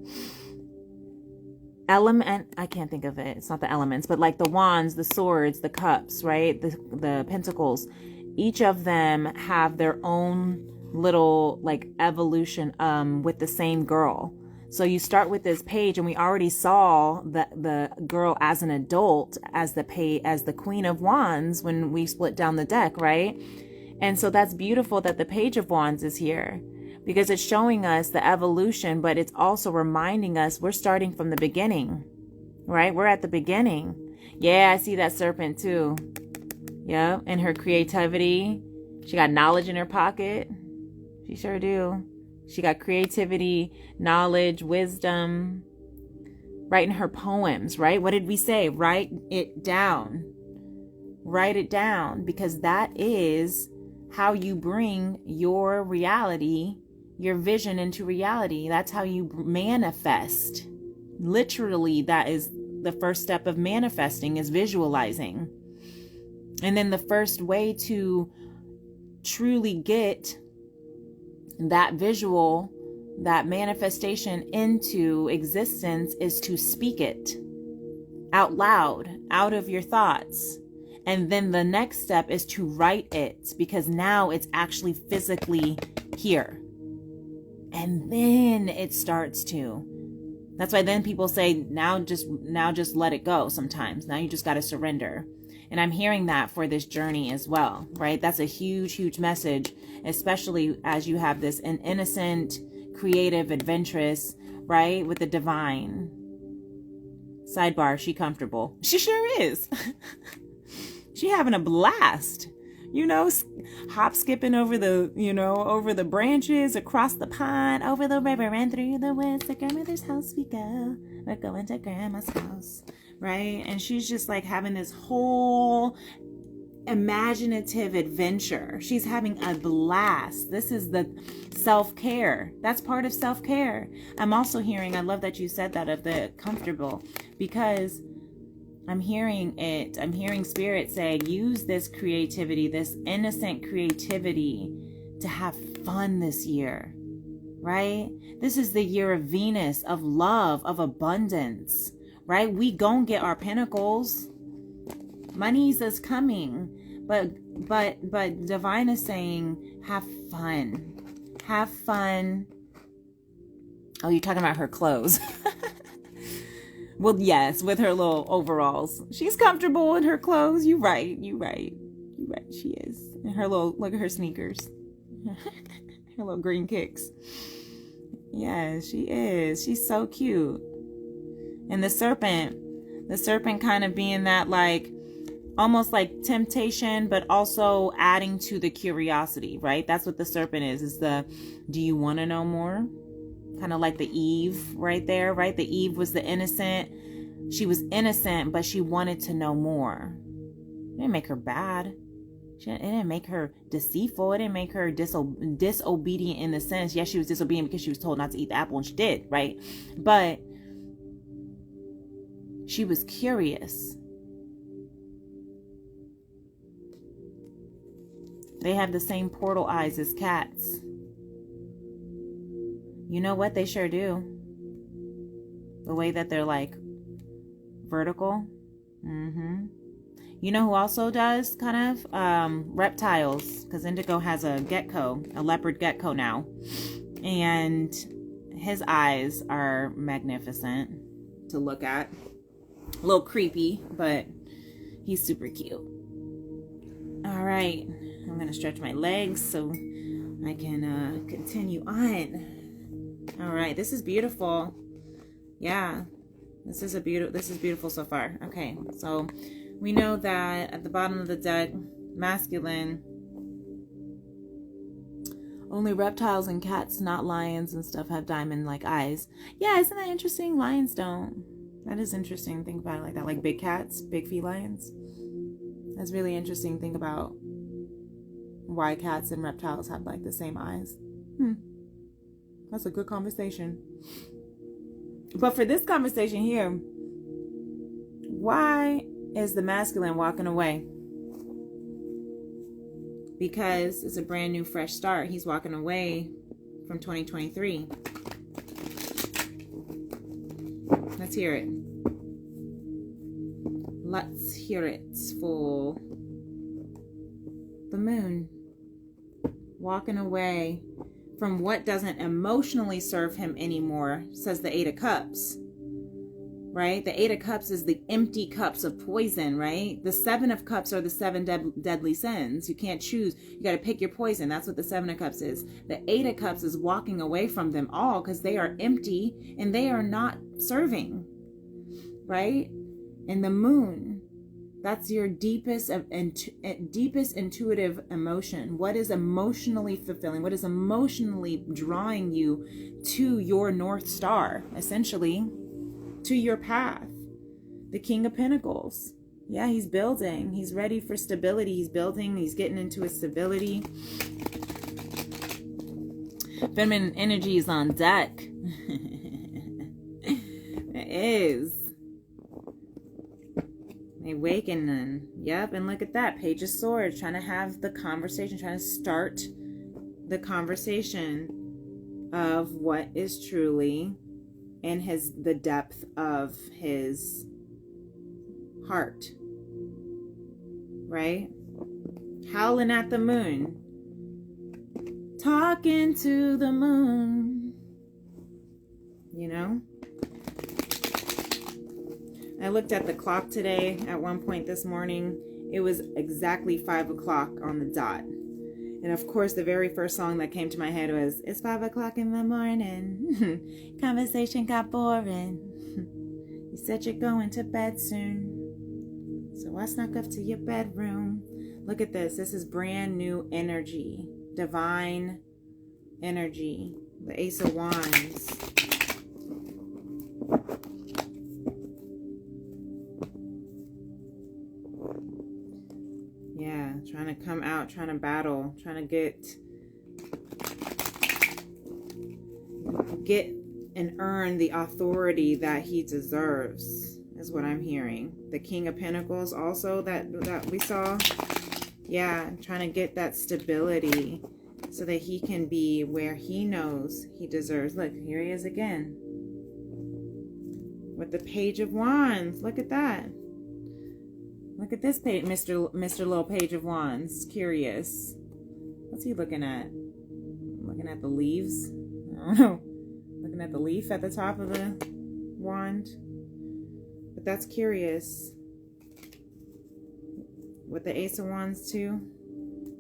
Element, I can't think of it. It's not the elements, but like the wands, the swords, the cups, right? The pentacles. Each of them have their own little like evolution with the same girl. So you start with this page, and we already saw the girl as an adult, as the Queen of Wands when we split down the deck, right? And so that's beautiful that the Page of Wands is here, because it's showing us the evolution, but it's also reminding us we're starting from the beginning, right? We're at the beginning. Yeah, I see that serpent too. Yeah, and her creativity. She got knowledge in her pocket. She sure do. She got creativity, knowledge, wisdom. Writing her poems, right? What did we say? Write it down. Write it down, because that is how you bring your reality, your vision into reality. That's how you manifest. Literally, that is the first step of manifesting, is visualizing. And then the first way to truly get that visual, that manifestation into existence is to speak it out loud, out of your thoughts. And then the next step is to write it, because now it's actually physically here. And then it starts to. That's why then people say, now just let it go sometimes. Now you just got to surrender. And I'm hearing that for this journey as well, right? That's a huge, huge message, especially as you have this an innocent, creative, adventurous, right? With the divine. Sidebar, she comfortable. She sure is. She having a blast, hop skipping over the branches, across the pond, over the river, and through the woods. To grandmother's house we go. We're going to grandma's house, right? And she's just like having this whole imaginative adventure. She's having a blast. This is the self-care. That's part of self-care. I'm also hearing, I love that you said that, of the comfortable, because I'm hearing spirit say, use this creativity, this innocent creativity, to have fun this year, right? This is the year of Venus, of love, of abundance, right? We gon' get our pentacles. Money's is coming, but divine is saying, have fun. Have fun. Oh, you're talking about her clothes. Well, yes, with her little overalls. She's comfortable in her clothes. You're right. She is. And her look at her sneakers. Her little green kicks. Yeah, she is. She's so cute. And the serpent kind of being that, like, almost like temptation, but also adding to the curiosity, right? That's what the serpent is the, do you want to know more? Kind of like the Eve right there, right? The Eve was the innocent. She was innocent, but she wanted to know more. It didn't make her bad. It didn't make her deceitful. It didn't make her disobedient in the sense. Yes, she was disobedient because she was told not to eat the apple, and she did, right? But she was curious. They have the same portal eyes as cats. You know what? They sure do. The way that they're like vertical. You know who also does kind of reptiles? Because Indigo has a gecko, a leopard gecko now. And his eyes are magnificent to look at. A little creepy, but he's super cute. All right. I'm going to stretch my legs so I can continue on. All right, this is beautiful. Yeah, this is beautiful so far. Okay, so We know that at the bottom of the deck, masculine, only reptiles and cats, not lions and stuff, have diamond-like eyes. Yeah, isn't that interesting? Lions don't. That is interesting. Think about it like that. Like big cats, big felines. That's really interesting. Think about why cats and reptiles have like the same eyes. That's a good conversation. But for this conversation here, why is the masculine walking away? Because it's a brand new, fresh start. He's walking away from 2023. Let's hear it. Let's hear it for the moon. Walking away from what doesn't emotionally serve him anymore, says the Eight of Cups. Right? The Eight of Cups is the empty cups of poison, right? The Seven of Cups are the seven deadly sins. You can't choose. You got to pick your poison. That's what the Seven of Cups is. The Eight of Cups is walking away from them all because they are empty and they are not serving, right? And the moon, that's your deepest intuitive emotion. What is emotionally fulfilling? What is emotionally drawing you to your North Star, essentially? To your path. The King of Pentacles. Yeah, he's building. He's ready for stability. He's building. He's getting into his stability. Feminine energy is on deck. It is. Awakening. Yep, and look at that. Page of Swords. Trying to have the conversation. Trying to start the conversation of what is truly in the depth of his heart, right? Howling at the moon, talking to the moon, you know? I looked at the clock today at one point this morning. It was exactly 5 o'clock on the dot. And of course, the very first song that came to my head was, "It's 5 o'clock in the morning. Conversation got boring. You said you're going to bed soon. So I snuck up to your bedroom." Look at this. This is brand new energy. Divine energy. The Ace of Wands. Yeah, trying to come out, trying to battle, trying to get and earn the authority that he deserves, is what I'm hearing. The King of Pentacles also that we saw. Yeah, trying to get that stability so that he can be where he knows he deserves. Look, here he is again. With the Page of Wands. Look at that. Look at this page, Mr. Little Page of Wands. Curious. What's he looking at? Looking at the leaves? I don't know. Looking at the leaf at the top of the wand. But that's curious. With the Ace of Wands too.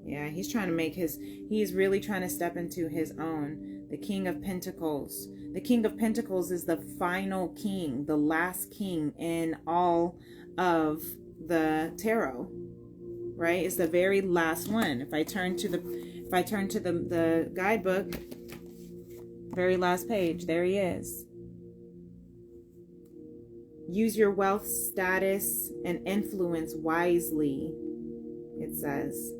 Yeah, he's trying to make he's really trying to step into his own. The King of Pentacles. The King of Pentacles is the final king, the last king in all of the tarot, right? It's the very last one. If I turn to the guidebook, very last page, there he is. Use your wealth, status, and influence wisely, it says.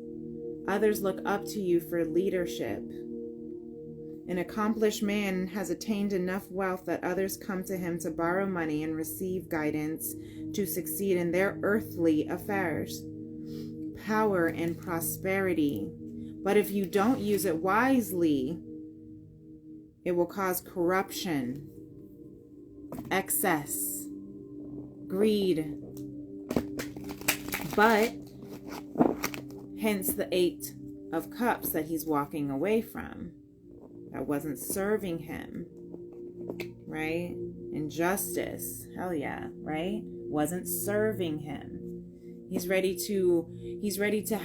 Others look up to you for leadership. An accomplished man has attained enough wealth that others come to him to borrow money and receive guidance to succeed in their earthly affairs, power and prosperity. But if you don't use it wisely, it will cause corruption, excess, greed. But hence the Eight of Cups that he's walking away from. That wasn't serving him, right? Injustice, hell yeah, right? Wasn't serving him. He's ready to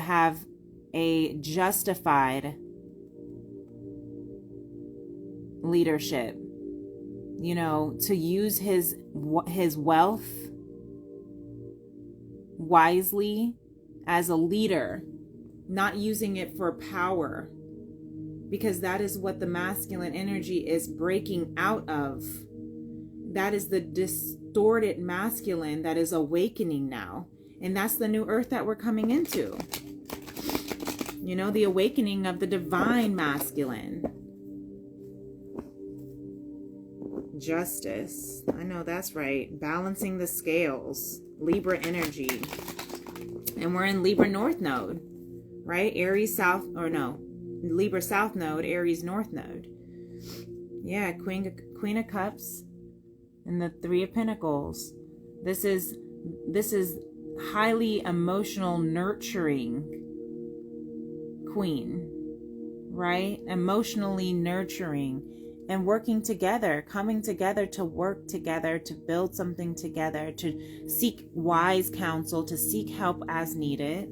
have a justified leadership, you know, to use his wealth wisely as a leader, not using it for power, because that is what the masculine energy is breaking out of. That is the distorted masculine that is awakening now. And that's the new earth that we're coming into. You know, the awakening of the divine masculine. Justice. I know that's right. Balancing the scales. Libra energy. And we're in Libra North Node. Right? Aries South, or no. Libra South Node, Aries North Node. Yeah, Queen of Cups. And the Three of Pentacles. This is highly emotional, nurturing queen, right? Emotionally nurturing and working together, coming together to work together, to build something together, to seek wise counsel, to seek help as needed.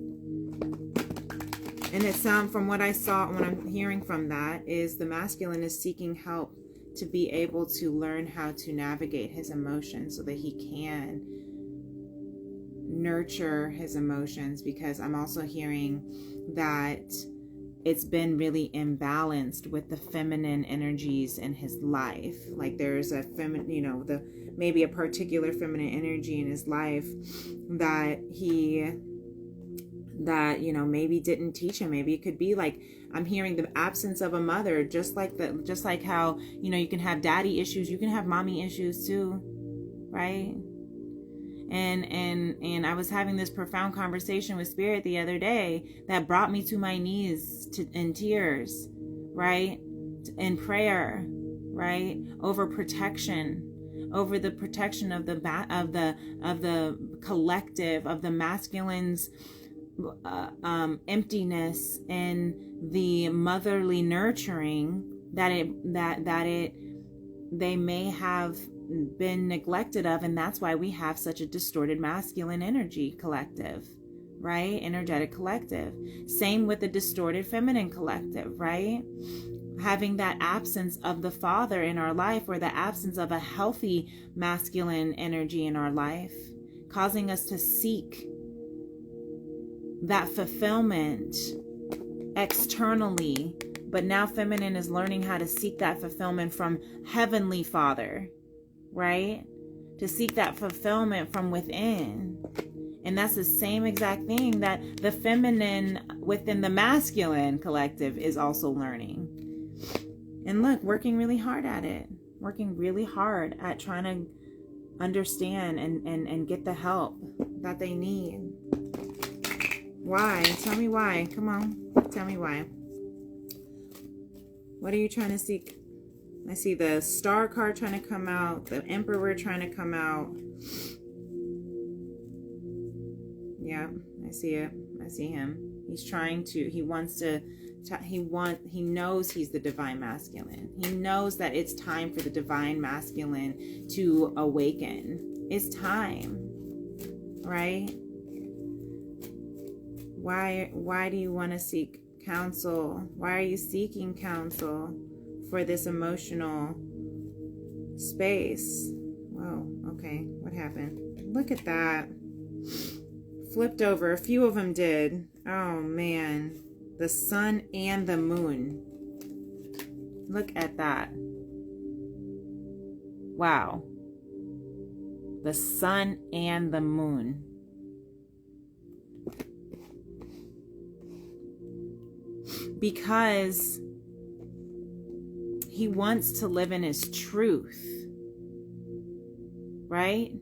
And it sounds, from what I saw, when I'm hearing from that, is the masculine is seeking help to be able to learn how to navigate his emotions so that he can nurture his emotions, because I'm also hearing that it's been really imbalanced with the feminine energies in his life. Like there's a feminine, you know, maybe a particular feminine energy in his life that you know, maybe didn't teach him. Maybe it could be like, I'm hearing the absence of a mother, just like how, you know, you can have daddy issues, you can have mommy issues too, right? And I was having this profound conversation with Spirit the other day that brought me to my knees in tears, right? In prayer, right? Over protection, over the protection of the collective, of the masculine's emptiness, and the motherly nurturing that they may have been neglected of. And that's why we have such a distorted masculine energy collective, right? Energetic collective. Same with the distorted feminine collective, right? Having that absence of the father in our life, or the absence of a healthy masculine energy in our life, causing us to seek that fulfillment externally. But now feminine is learning how to seek that fulfillment from Heavenly Father, right? To seek that fulfillment from within. And that's the same exact thing that the feminine within the masculine collective is also learning. And look, working really hard at it. Working really hard at trying to understand and get the help that they need. Why? Tell me why. Come on. Tell me why. What are you trying to seek? I see the Star card trying to come out. The Emperor trying to come out. Yeah, I see it. I see him. He's trying to, he knows he's the divine masculine. He knows that it's time for the divine masculine to awaken. It's time, right? Why do you want to seek counsel? Why are you seeking counsel for this emotional space? Whoa, okay, what happened? Look at that. Flipped over. A few of them did. Oh man. The sun and the moon. Look at that. Wow. The sun and the moon. Because he wants to live in his truth. Right?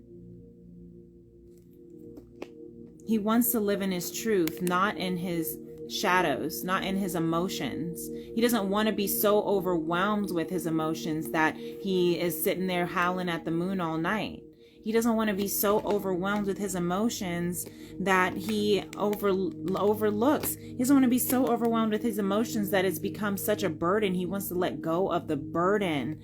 He wants to live in his truth, not in his shadows, not in his emotions. He doesn't want to be so overwhelmed with his emotions that he is sitting there howling at the moon all night. He doesn't want to be so overwhelmed with his emotions that he overlooks. He doesn't want to be so overwhelmed with his emotions that it's become such a burden. He wants to let go of the burden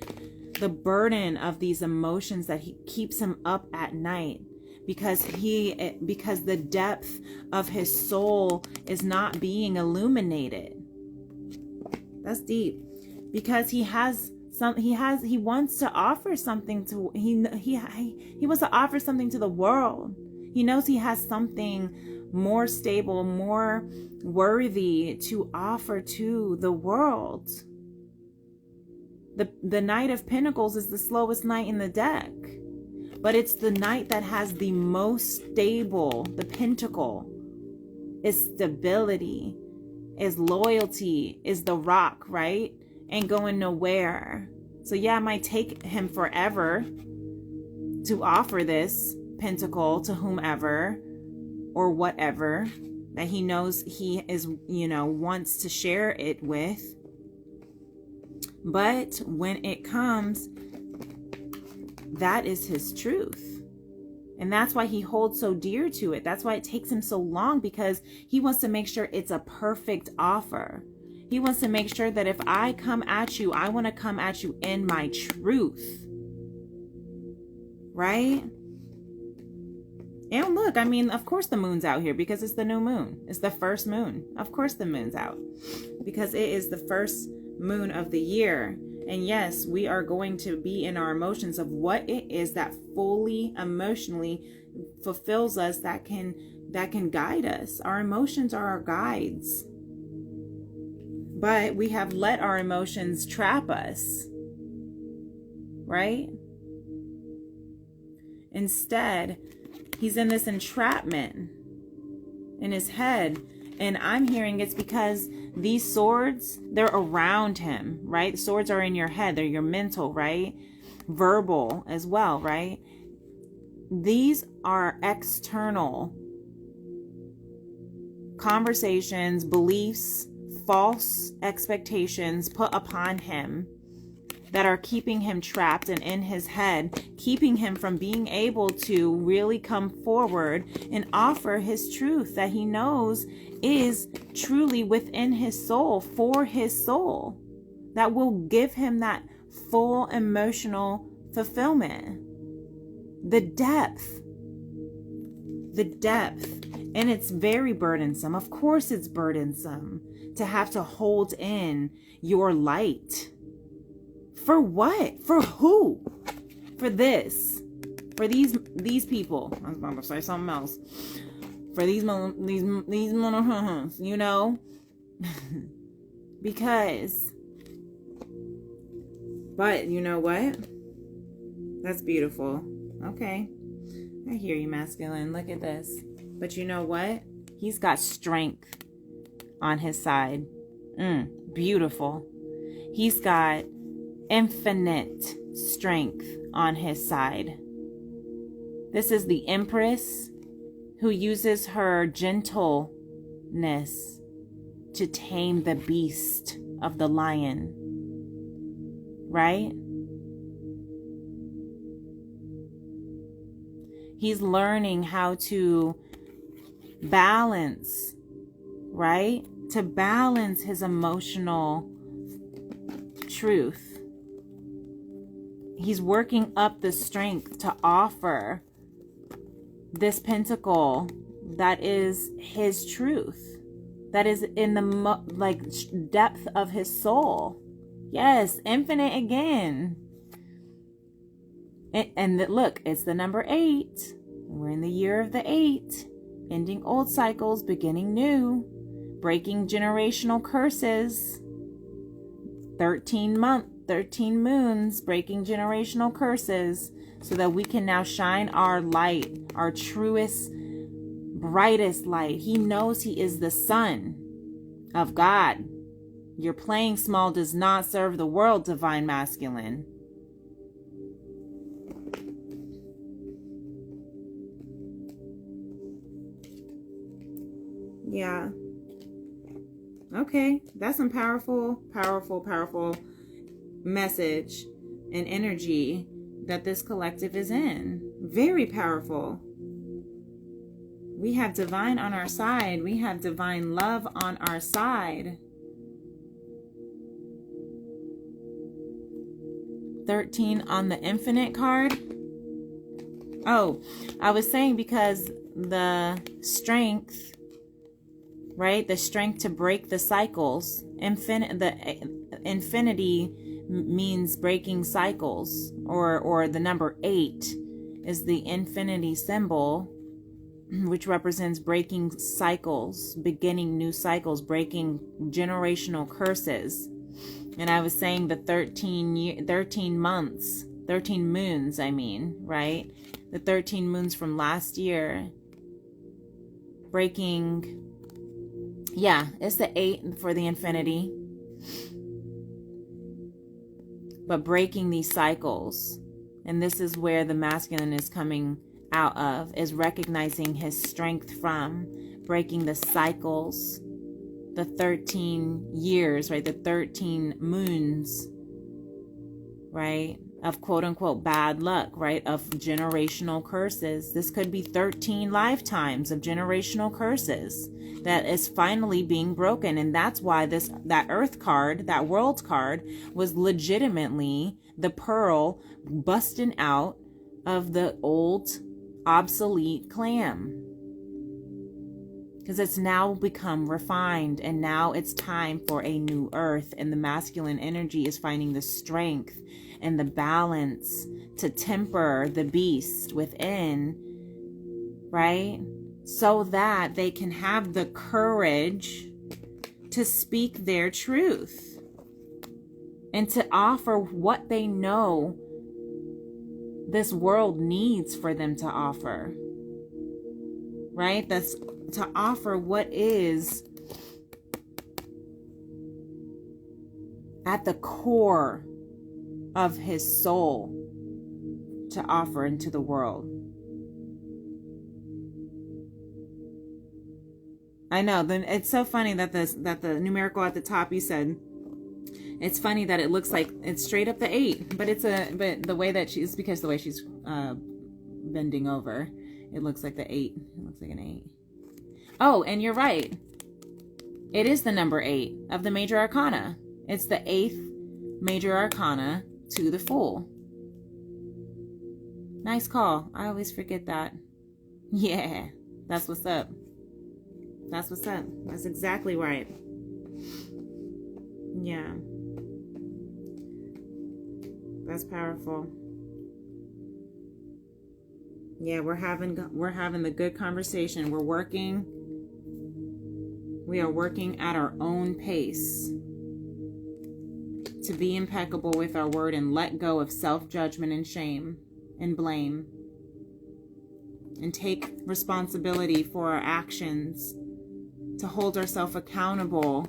of these emotions that he keeps him up at night. Because the depth of his soul is not being illuminated. That's deep. Because he wants to offer something to he wants to offer something to the world. He knows he has something more stable, more worthy to offer to the world. The Knight of Pentacles is the slowest knight in the deck, but it's the knight that has the most stable. The pentacle is stability, is loyalty, is the rock, right? Ain't going nowhere. So yeah, it might take him forever to offer this pentacle to whomever or whatever that he knows he is, wants to share it with. But when it comes, that is his truth. And that's why he holds so dear to it. That's why it takes him so long, because he wants to make sure it's a perfect offer. He wants to make sure that if I come at you, I want to come at you in my truth. Right? And look, I mean, of course the moon's out here because it's the new moon. It's the first moon. Of course the moon's out because it is the first moon of the year. And yes, we are going to be in our emotions of what it is that fully emotionally fulfills us, that can guide us. Our emotions are our guides. But we have let our emotions trap us. Right? Instead, he's in this entrapment in his head. And I'm hearing it's because these swords, they're around him, right? The swords are in your head. They're your mental, right? Verbal as well, right? These are external conversations, beliefs, false expectations put upon him that are keeping him trapped and in his head, keeping him from being able to really come forward and offer his truth that he knows is truly within his soul, for his soul, that will give him that full emotional fulfillment. The depth. And it's very burdensome. Of course it's burdensome to have to hold in your light. For what? For who? For this? For these people? I was about to say something else. For these because. But you know what? That's beautiful. Okay, I hear you, masculine. Look at this. But you know what? He's got strength on his side. Beautiful. He's got infinite strength on his side. This is the Empress who uses her gentleness to tame the beast of the lion. Right? He's learning how to balance, right? To balance his emotional truth. He's working up the strength to offer this pentacle that is his truth, that is in the depth of his soul. Yes, infinite again. And look, it's the number 8. We're in the year of the 8, ending old cycles, beginning new, breaking generational curses. 13 moons, breaking generational curses, so that we can now shine our light, our truest, brightest light. He knows he is the Son of God. Your playing small does not serve the world, divine masculine. Yeah. Okay, that's some powerful message and energy that this collective is in. Very powerful. We have divine on our side. We have divine love on our side. 13 on the infinite card. Oh, I was saying because the strength, right? The strength to break the cycles. Infinity means breaking cycles, or the number 8 is the infinity symbol, which represents breaking cycles, beginning new cycles, breaking generational curses. And I was saying the 13 months, 13 moons, right? The 13 moons from last year, breaking, it's the 8 for the infinity. But breaking these cycles, and this is where the masculine is coming out of, is recognizing his strength from breaking the cycles, the 13 years, right? The 13 moons, right? Of quote unquote bad luck, right? Of generational curses. This could be 13 lifetimes of generational curses that is finally being broken. And that's why that earth card, that world card, was legitimately the pearl busting out of the old obsolete clam. Because it's now become refined, and now it's time for a new earth, and the masculine energy is finding the strength and the balance to temper the beast within, right? So that they can have the courage to speak their truth and to offer what they know this world needs for them to offer, right? That's to offer what is at the core of his soul to offer into the world. I know, then it's so funny that the numerical at the top, you said, it's funny that it looks like it's straight up the 8, but but the way that it's because the way she's bending over, it looks like the 8. It looks like an 8. Oh, and you're right. It is the number 8 of the major arcana. It's the 8th major arcana to the Fool. Nice call. I always forget that. Yeah, that's what's up. That's what's up. That's exactly right. Yeah. That's powerful. Yeah, we're having the good conversation. We are working at our own pace to be impeccable with our word and let go of self-judgment and shame and blame, and take responsibility for our actions, to hold ourselves accountable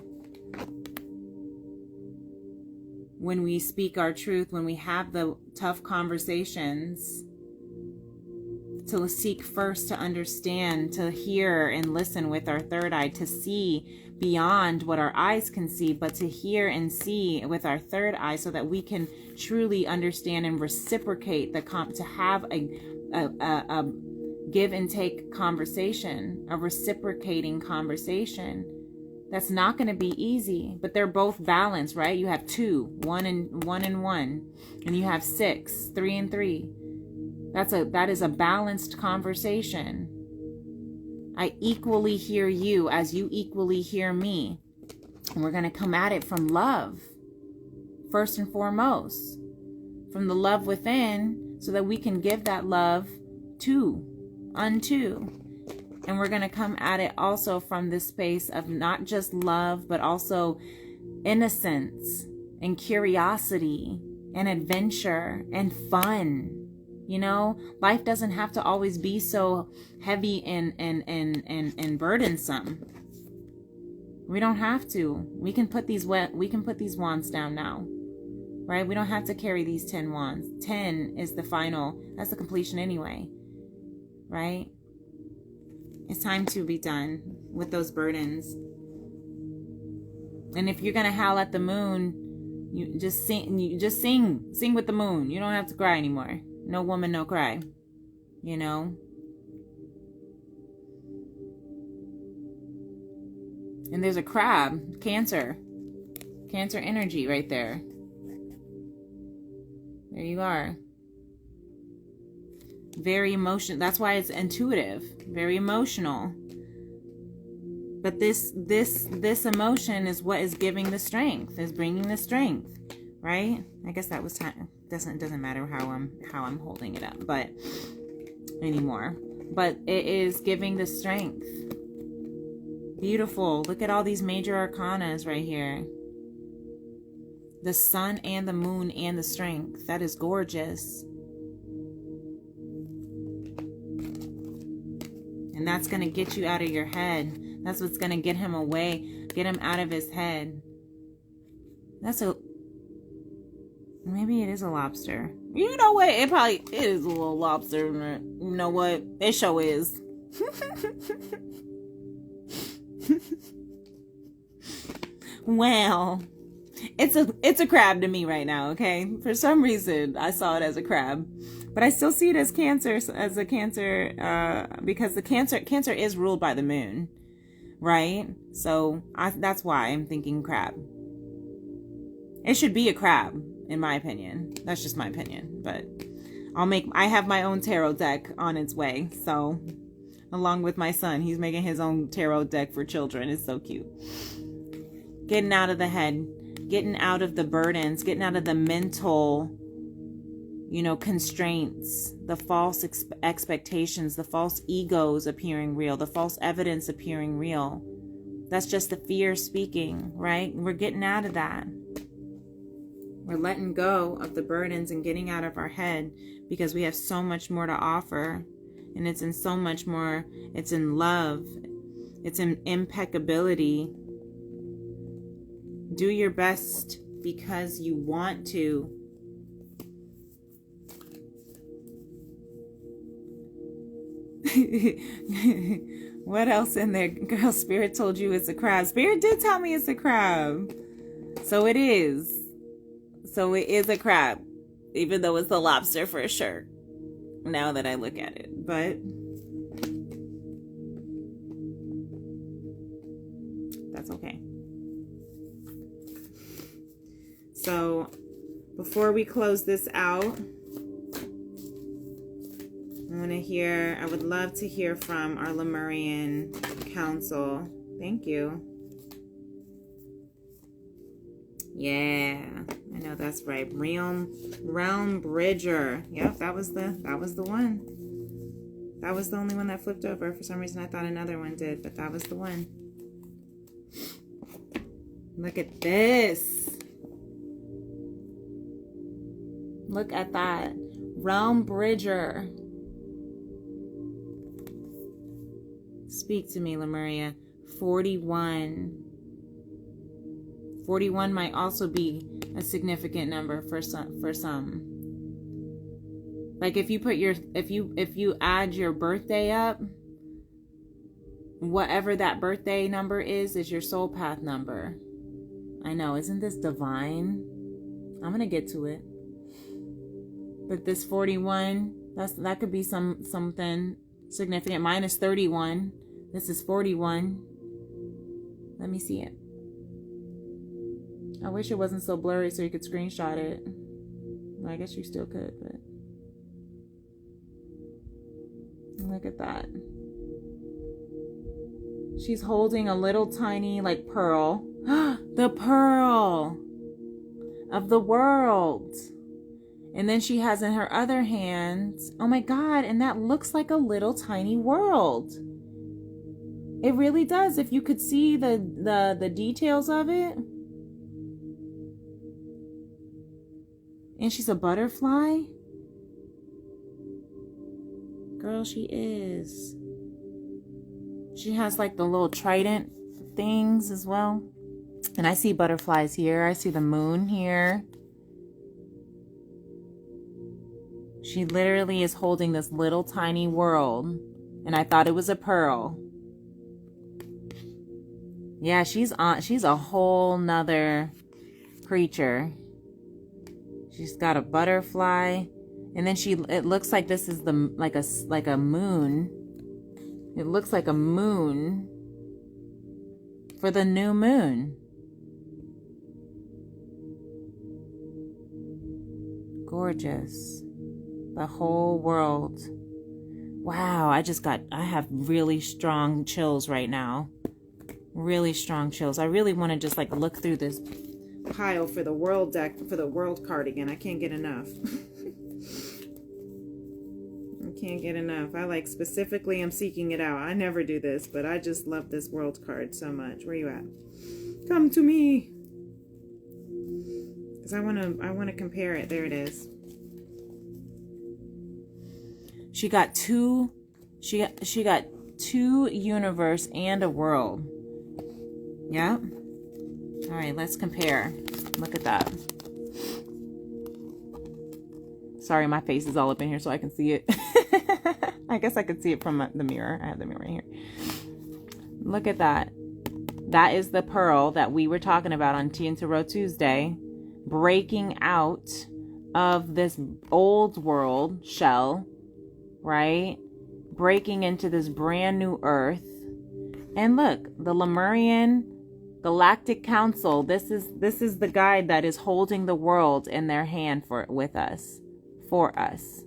when we speak our truth, when we have the tough conversations, to seek first to understand, to hear and listen with our third eye, to see beyond what our eyes can see, but to hear and see with our third eye, so that we can truly understand and reciprocate to have a give and take conversation, a reciprocating conversation. That's not going to be easy, but they're both balanced, right? You have 2, 1 and 1, and you have 6, 3 and 3. That is a balanced conversation. I equally hear you as you equally hear me. And we're going to come at it from love, first and foremost, from the love within, so that we can give that love unto. And we're going to come at it also from this space of not just love, but also innocence and curiosity and adventure and fun. You know, life doesn't have to always be so heavy and burdensome. We don't have to. We can put these wands down now. Right? We don't have to carry these 10 wands. 10 is the final. That's the completion anyway. Right? It's time to be done with those burdens. And if you're going to howl at the moon, you just sing with the moon. You don't have to cry anymore. No woman, no cry. You know? And there's a crab, Cancer energy right there. There you are. Very emotional. That's why it's intuitive. Very emotional. But this emotion is what is giving the strength, is bringing the strength, right? I guess that was time. Doesn't matter how I'm holding it up, but anymore. but it is giving the strength. Beautiful. Look at all these major arcanas right here. The sun and the moon and the strength. That is gorgeous. And that's going to get you out of your head. That's what's going to get him away. Get him out of his head. That's a... Maybe it is a lobster. You know what? It probably is a little lobster. You know what? It sure is. Well, it's a crab to me right now, okay? For some reason, I saw it as a crab. But I still see it as Cancer, because the Cancer is ruled by the moon, right? So that's why I'm thinking crab. It should be a crab, in my opinion. That's just my opinion, but I have my own tarot deck on its way. So along with my son, he's making his own tarot deck for children. It's so cute. Getting out of the head, getting out of the burdens, getting out of the mental, constraints, the false expectations, the false egos appearing real, the false evidence appearing real. That's just the fear speaking, right? We're getting out of that. We're letting go of the burdens and getting out of our head because we have so much more to offer. And it's in so much more. It's in love. It's in impeccability. Do your best because you want to. What else in there? Girl, Spirit told you it's a crab. Spirit did tell me it's a crab. So it is. So it is a crab. Even though it's a lobster for sure. Now that I look at it. But that's okay. So before we close this out, I would love to hear from our Lemurian council. Thank you. Yeah, I know that's right. Realm Bridger. Yep, that was the one. That was the only one that flipped over. For some reason I thought another one did, but that was the one. Look at this. Look at that. Realm Bridger. Speak to me, Lemuria. 41. 41 might also be a significant number for some. Like if you add your birthday up, whatever that birthday number is your soul path number. I know, isn't this divine? I'm gonna get to it. But this 41, that could be something significant. Mine is 31. This is 41. Let me see it. I wish it wasn't so blurry so you could screenshot it. Well, I guess you still could, but look at that. She's holding a little tiny pearl. The pearl of the world. And then she has in her other hand, oh my God, and that looks like a little tiny world. It really does. If you could see the details of it. And she's a butterfly. Girl, she is. She has the little trident things as well. And I see butterflies here. I see the moon here. She literally is holding this little tiny world. And I thought it was a pearl. Yeah, she's a whole nother creature. She's got a butterfly. And then it looks like this is like a moon. It looks like a moon for the new moon. Gorgeous. The whole world. Wow, I have really strong chills right now. Really strong chills. I really want to just look through this pile for the world deck, for the world card again. I can't get enough. Can't get enough. I like specifically, I'm seeking it out. I never do this, but I just love this world card so much. Where you at? Come to me. Because I want to compare it. There it is. She got two universe and a world. Yeah. All right, let's compare. Look at that. Sorry, my face is all up in here so I can see it. I guess I could see it from the mirror. I have the mirror right here. Look at that. That is the pearl that we were talking about on Tea and Tarot Tuesday. Breaking out of this old world shell, right? Breaking into this brand new earth. And look, the Lemurian Galactic Council. This is the guide that is holding the world in their hand for us.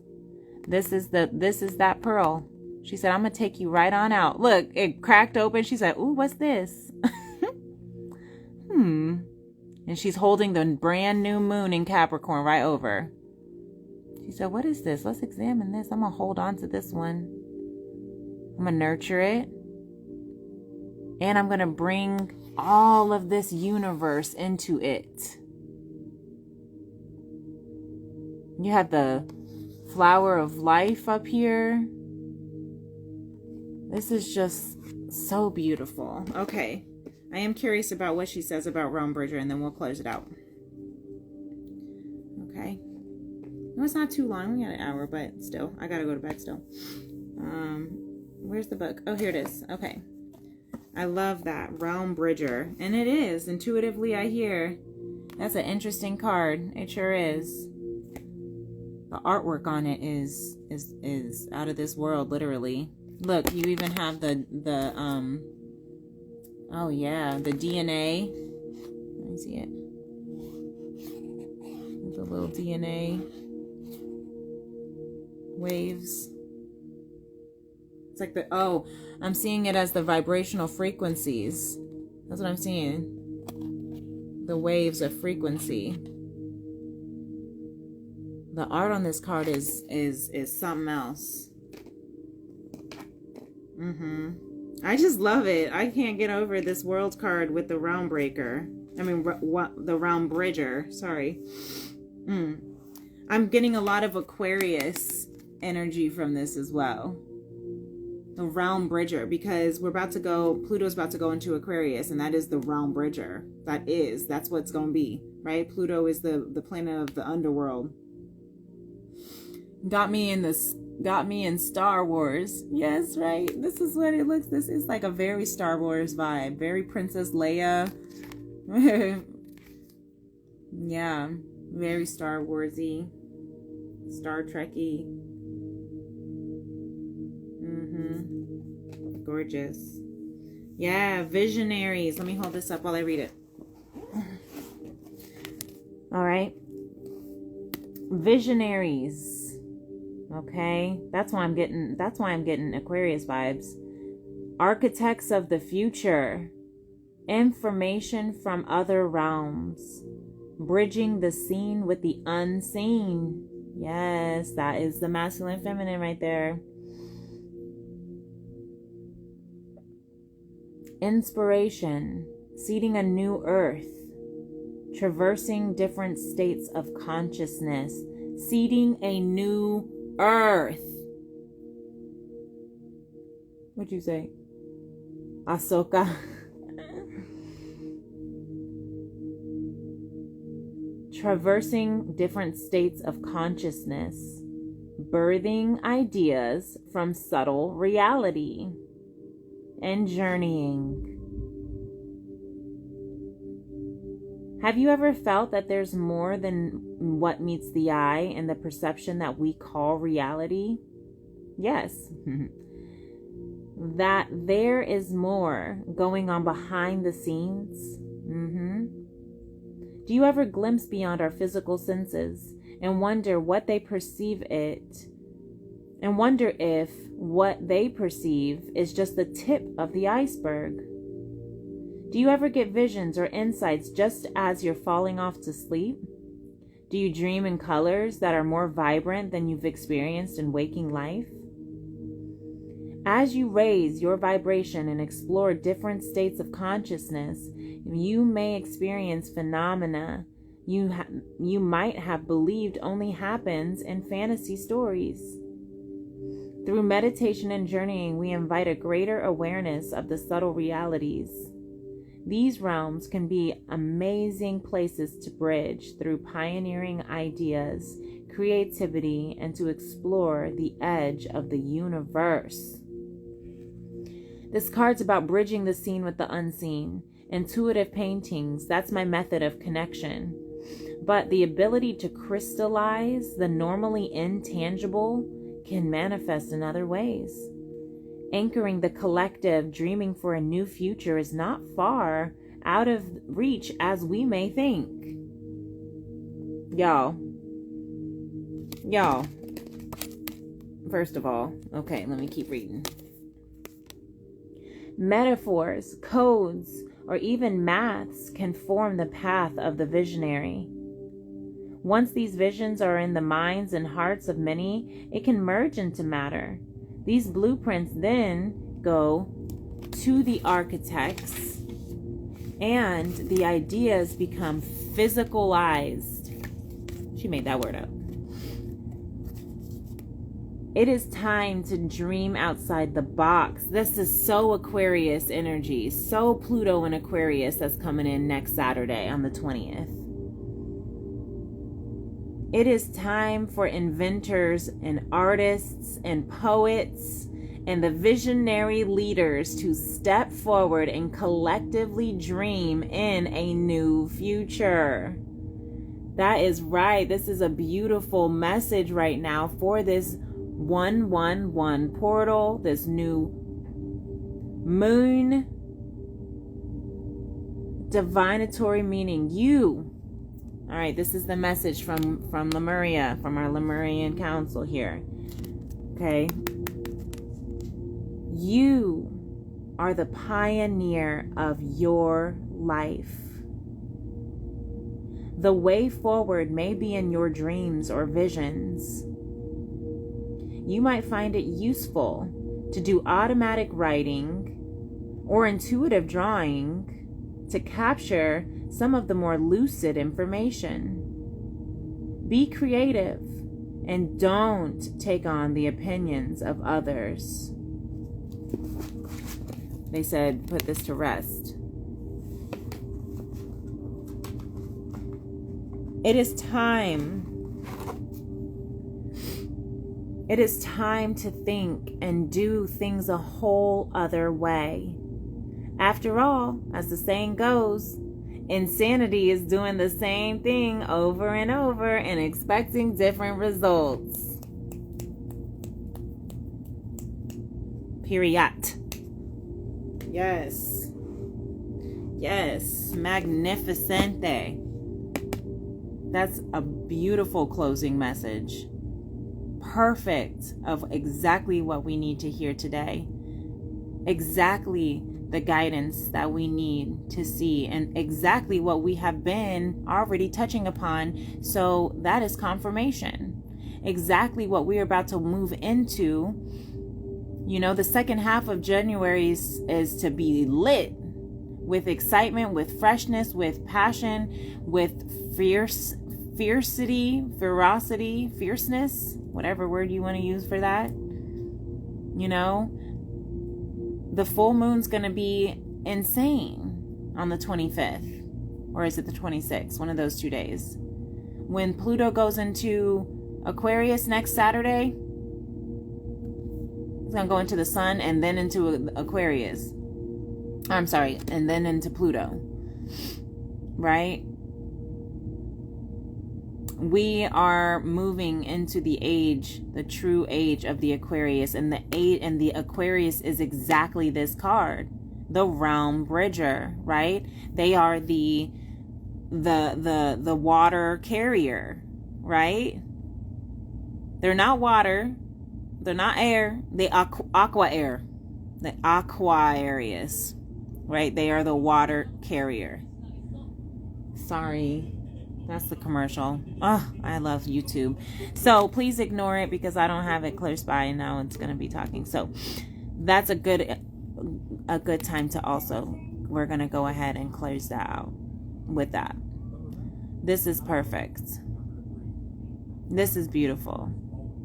This is that pearl. She said, I'm gonna take you right on out. Look, it cracked open. She said, ooh, what's this? And she's holding the brand new moon in Capricorn right over. She said, what is this? Let's examine this. I'm gonna hold on to this one. I'm gonna nurture it. And I'm gonna bring all of this universe into it. You have the flower of life up here. This is just so beautiful. Okay. I am curious about what she says about Realm Bridger, and then we'll close it out. Okay. No, it's not too long. We got an hour, but still. I gotta go to bed still. Where's the book? Oh, here it is. Okay. I love that. Realm Bridger. And it is. Intuitively, I hear. That's an interesting card. It sure is. The artwork on it is out of this world, literally. Look, you even have the oh yeah, the DNA. Let me see it. The little DNA waves. It's like I'm seeing it as the vibrational frequencies. That's what I'm seeing. The waves of frequency. The art on this card is something else. I just love it. I can't get over this world card with the Realm Breaker. I mean, the Realm Bridger. Sorry. I'm getting a lot of Aquarius energy from this as well. The Realm Bridger, because Pluto's about to go into Aquarius, and that is the Realm Bridger. That's what it's going to be, right? Pluto is the planet of the underworld. Got me in Star Wars. Yes, right. This is what it looks. This is like a very Star Wars vibe. Very Princess Leia. Yeah. Very Star Warsy. Star Trekky. Gorgeous. Yeah, visionaries. Let me hold this up while I read it. All right. Visionaries. Okay, that's why I'm getting Aquarius vibes. Architects of the future. Information from other realms. Bridging the seen with the unseen. Yes, that is the masculine feminine right there. Inspiration. Seeding a new earth. Traversing different states of consciousness. Seeding a new earth. What'd you say? Ahsoka. Traversing different states of consciousness. Birthing ideas from subtle reality. And journeying. Have you ever felt that there's more than what meets the eye in the perception that we call reality? Yes. That there is more going on behind the scenes. Do you ever glimpse beyond our physical senses and wonder what they perceive it? And wonder if what they perceive is just the tip of the iceberg? Do you ever get visions or insights just as you're falling off to sleep? Do you dream in colors that are more vibrant than you've experienced in waking life? As you raise your vibration and explore different states of consciousness, you may experience phenomena you might have believed only happens in fantasy stories. Through meditation and journeying, we invite a greater awareness of the subtle realities. These realms can be amazing places to bridge through pioneering ideas, creativity, and to explore the edge of the universe. This card's about bridging the seen with the unseen. Intuitive paintings, that's my method of connection. But the ability to crystallize the normally intangible can manifest in other ways. Anchoring the collective, dreaming for a new future is not far out of reach as we may think. Y'all, first of all, okay, let me keep reading. Metaphors, codes, or even maths can form the path of the visionary. Once these visions are in the minds and hearts of many, it can merge into matter. These blueprints then go to the architects, and the ideas become physicalized. She made that word up. It is time to dream outside the box. This is so Aquarius energy, so Pluto and Aquarius that's coming in next Saturday on the 20th. It is time for inventors and artists and poets and the visionary leaders to step forward and collectively dream in a new future. That is right. This is a beautiful message right now for this 111 portal, this new moon. Divinatory meaning. You. All right, this is the message from Lemuria, from our Lemurian council here. Okay. You are the pioneer of your life. The way forward may be in your dreams or visions. You might find it useful to do automatic writing or intuitive drawing to capture some of the more lucid information. Be creative and don't take on the opinions of others. They said, put this to rest. It is time. It is time to think and do things a whole other way. After all, as the saying goes, insanity is doing the same thing over and over and expecting different results. Period. Yes. Yes. Magnificente. That's a beautiful closing message. Perfect of exactly what we need to hear today. Exactly the guidance that we need to see, and exactly what we have been already touching upon. So that is confirmation. Exactly what we're about to move into. You know, the second half of January is to be lit with excitement, with freshness, with passion, with ferocity, fierceness, whatever word you want to use for that. You know, the full moon's going to be insane on the 25th, or is it the 26th? One of those 2 days. When Pluto goes into Aquarius next Saturday, it's going to go into the sun and then into Aquarius. I'm sorry, and then into Pluto. Right? We are moving into the age, the true age of the Aquarius, and the Aquarius is exactly this card, the realm bridger, right? They are the water carrier, right? They're not water, they're not air, they aqua air, the Aquarius, right? They are the water carrier. Sorry. That's the commercial. Oh, I love YouTube. So please ignore it because I don't have it close by and now it's going to be talking. So that's a good time to also, we're going to go ahead and close that out with that. This is perfect. This is beautiful.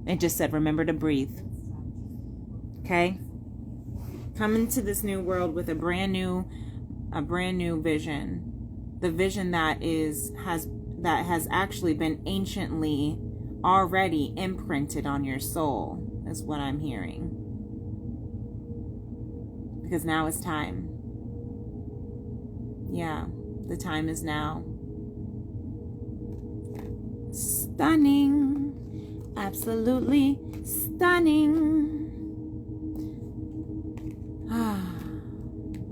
It just said, remember to breathe. Okay? Come into this new world with a brand new vision. The vision that has actually been anciently already imprinted on your soul, is what I'm hearing. Because now is time. Yeah, the time is now. Stunning. Absolutely stunning.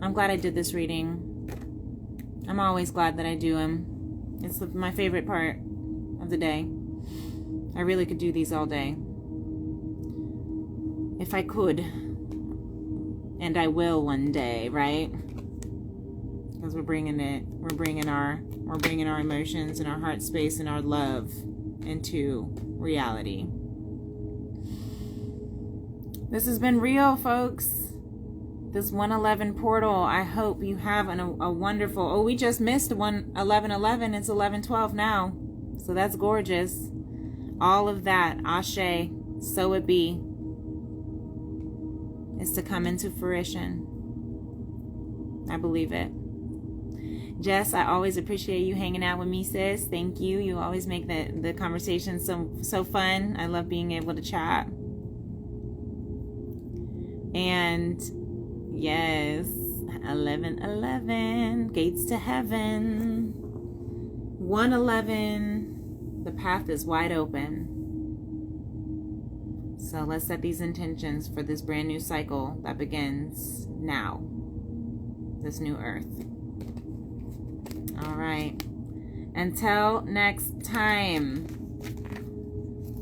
I'm glad I did this reading. I'm always glad that I do them. It's my favorite part of the day. I really could do these all day. If I could. And I will one day, right? Because we're bringing it. We're bringing our emotions and our heart space and our love into reality. This has been real, folks. This 111 portal. I hope you have a wonderful... Oh, we just missed 1111. It's 1112 now. So that's gorgeous. All of that, ashe, so it be, is to come into fruition. I believe it. Jess, I always appreciate you hanging out with me, sis. Thank you. You always make the conversation so fun. I love being able to chat. And yes, 1111, gates to heaven. 111, the path is wide open. So let's set these intentions for this brand new cycle that begins now. This new earth. All right. Until next time,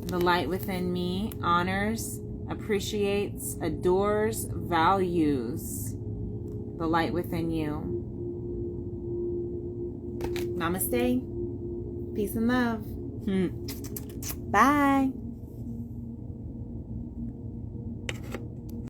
the light within me honors, appreciates, adores, values the light within you. Namaste. Peace and love. Bye.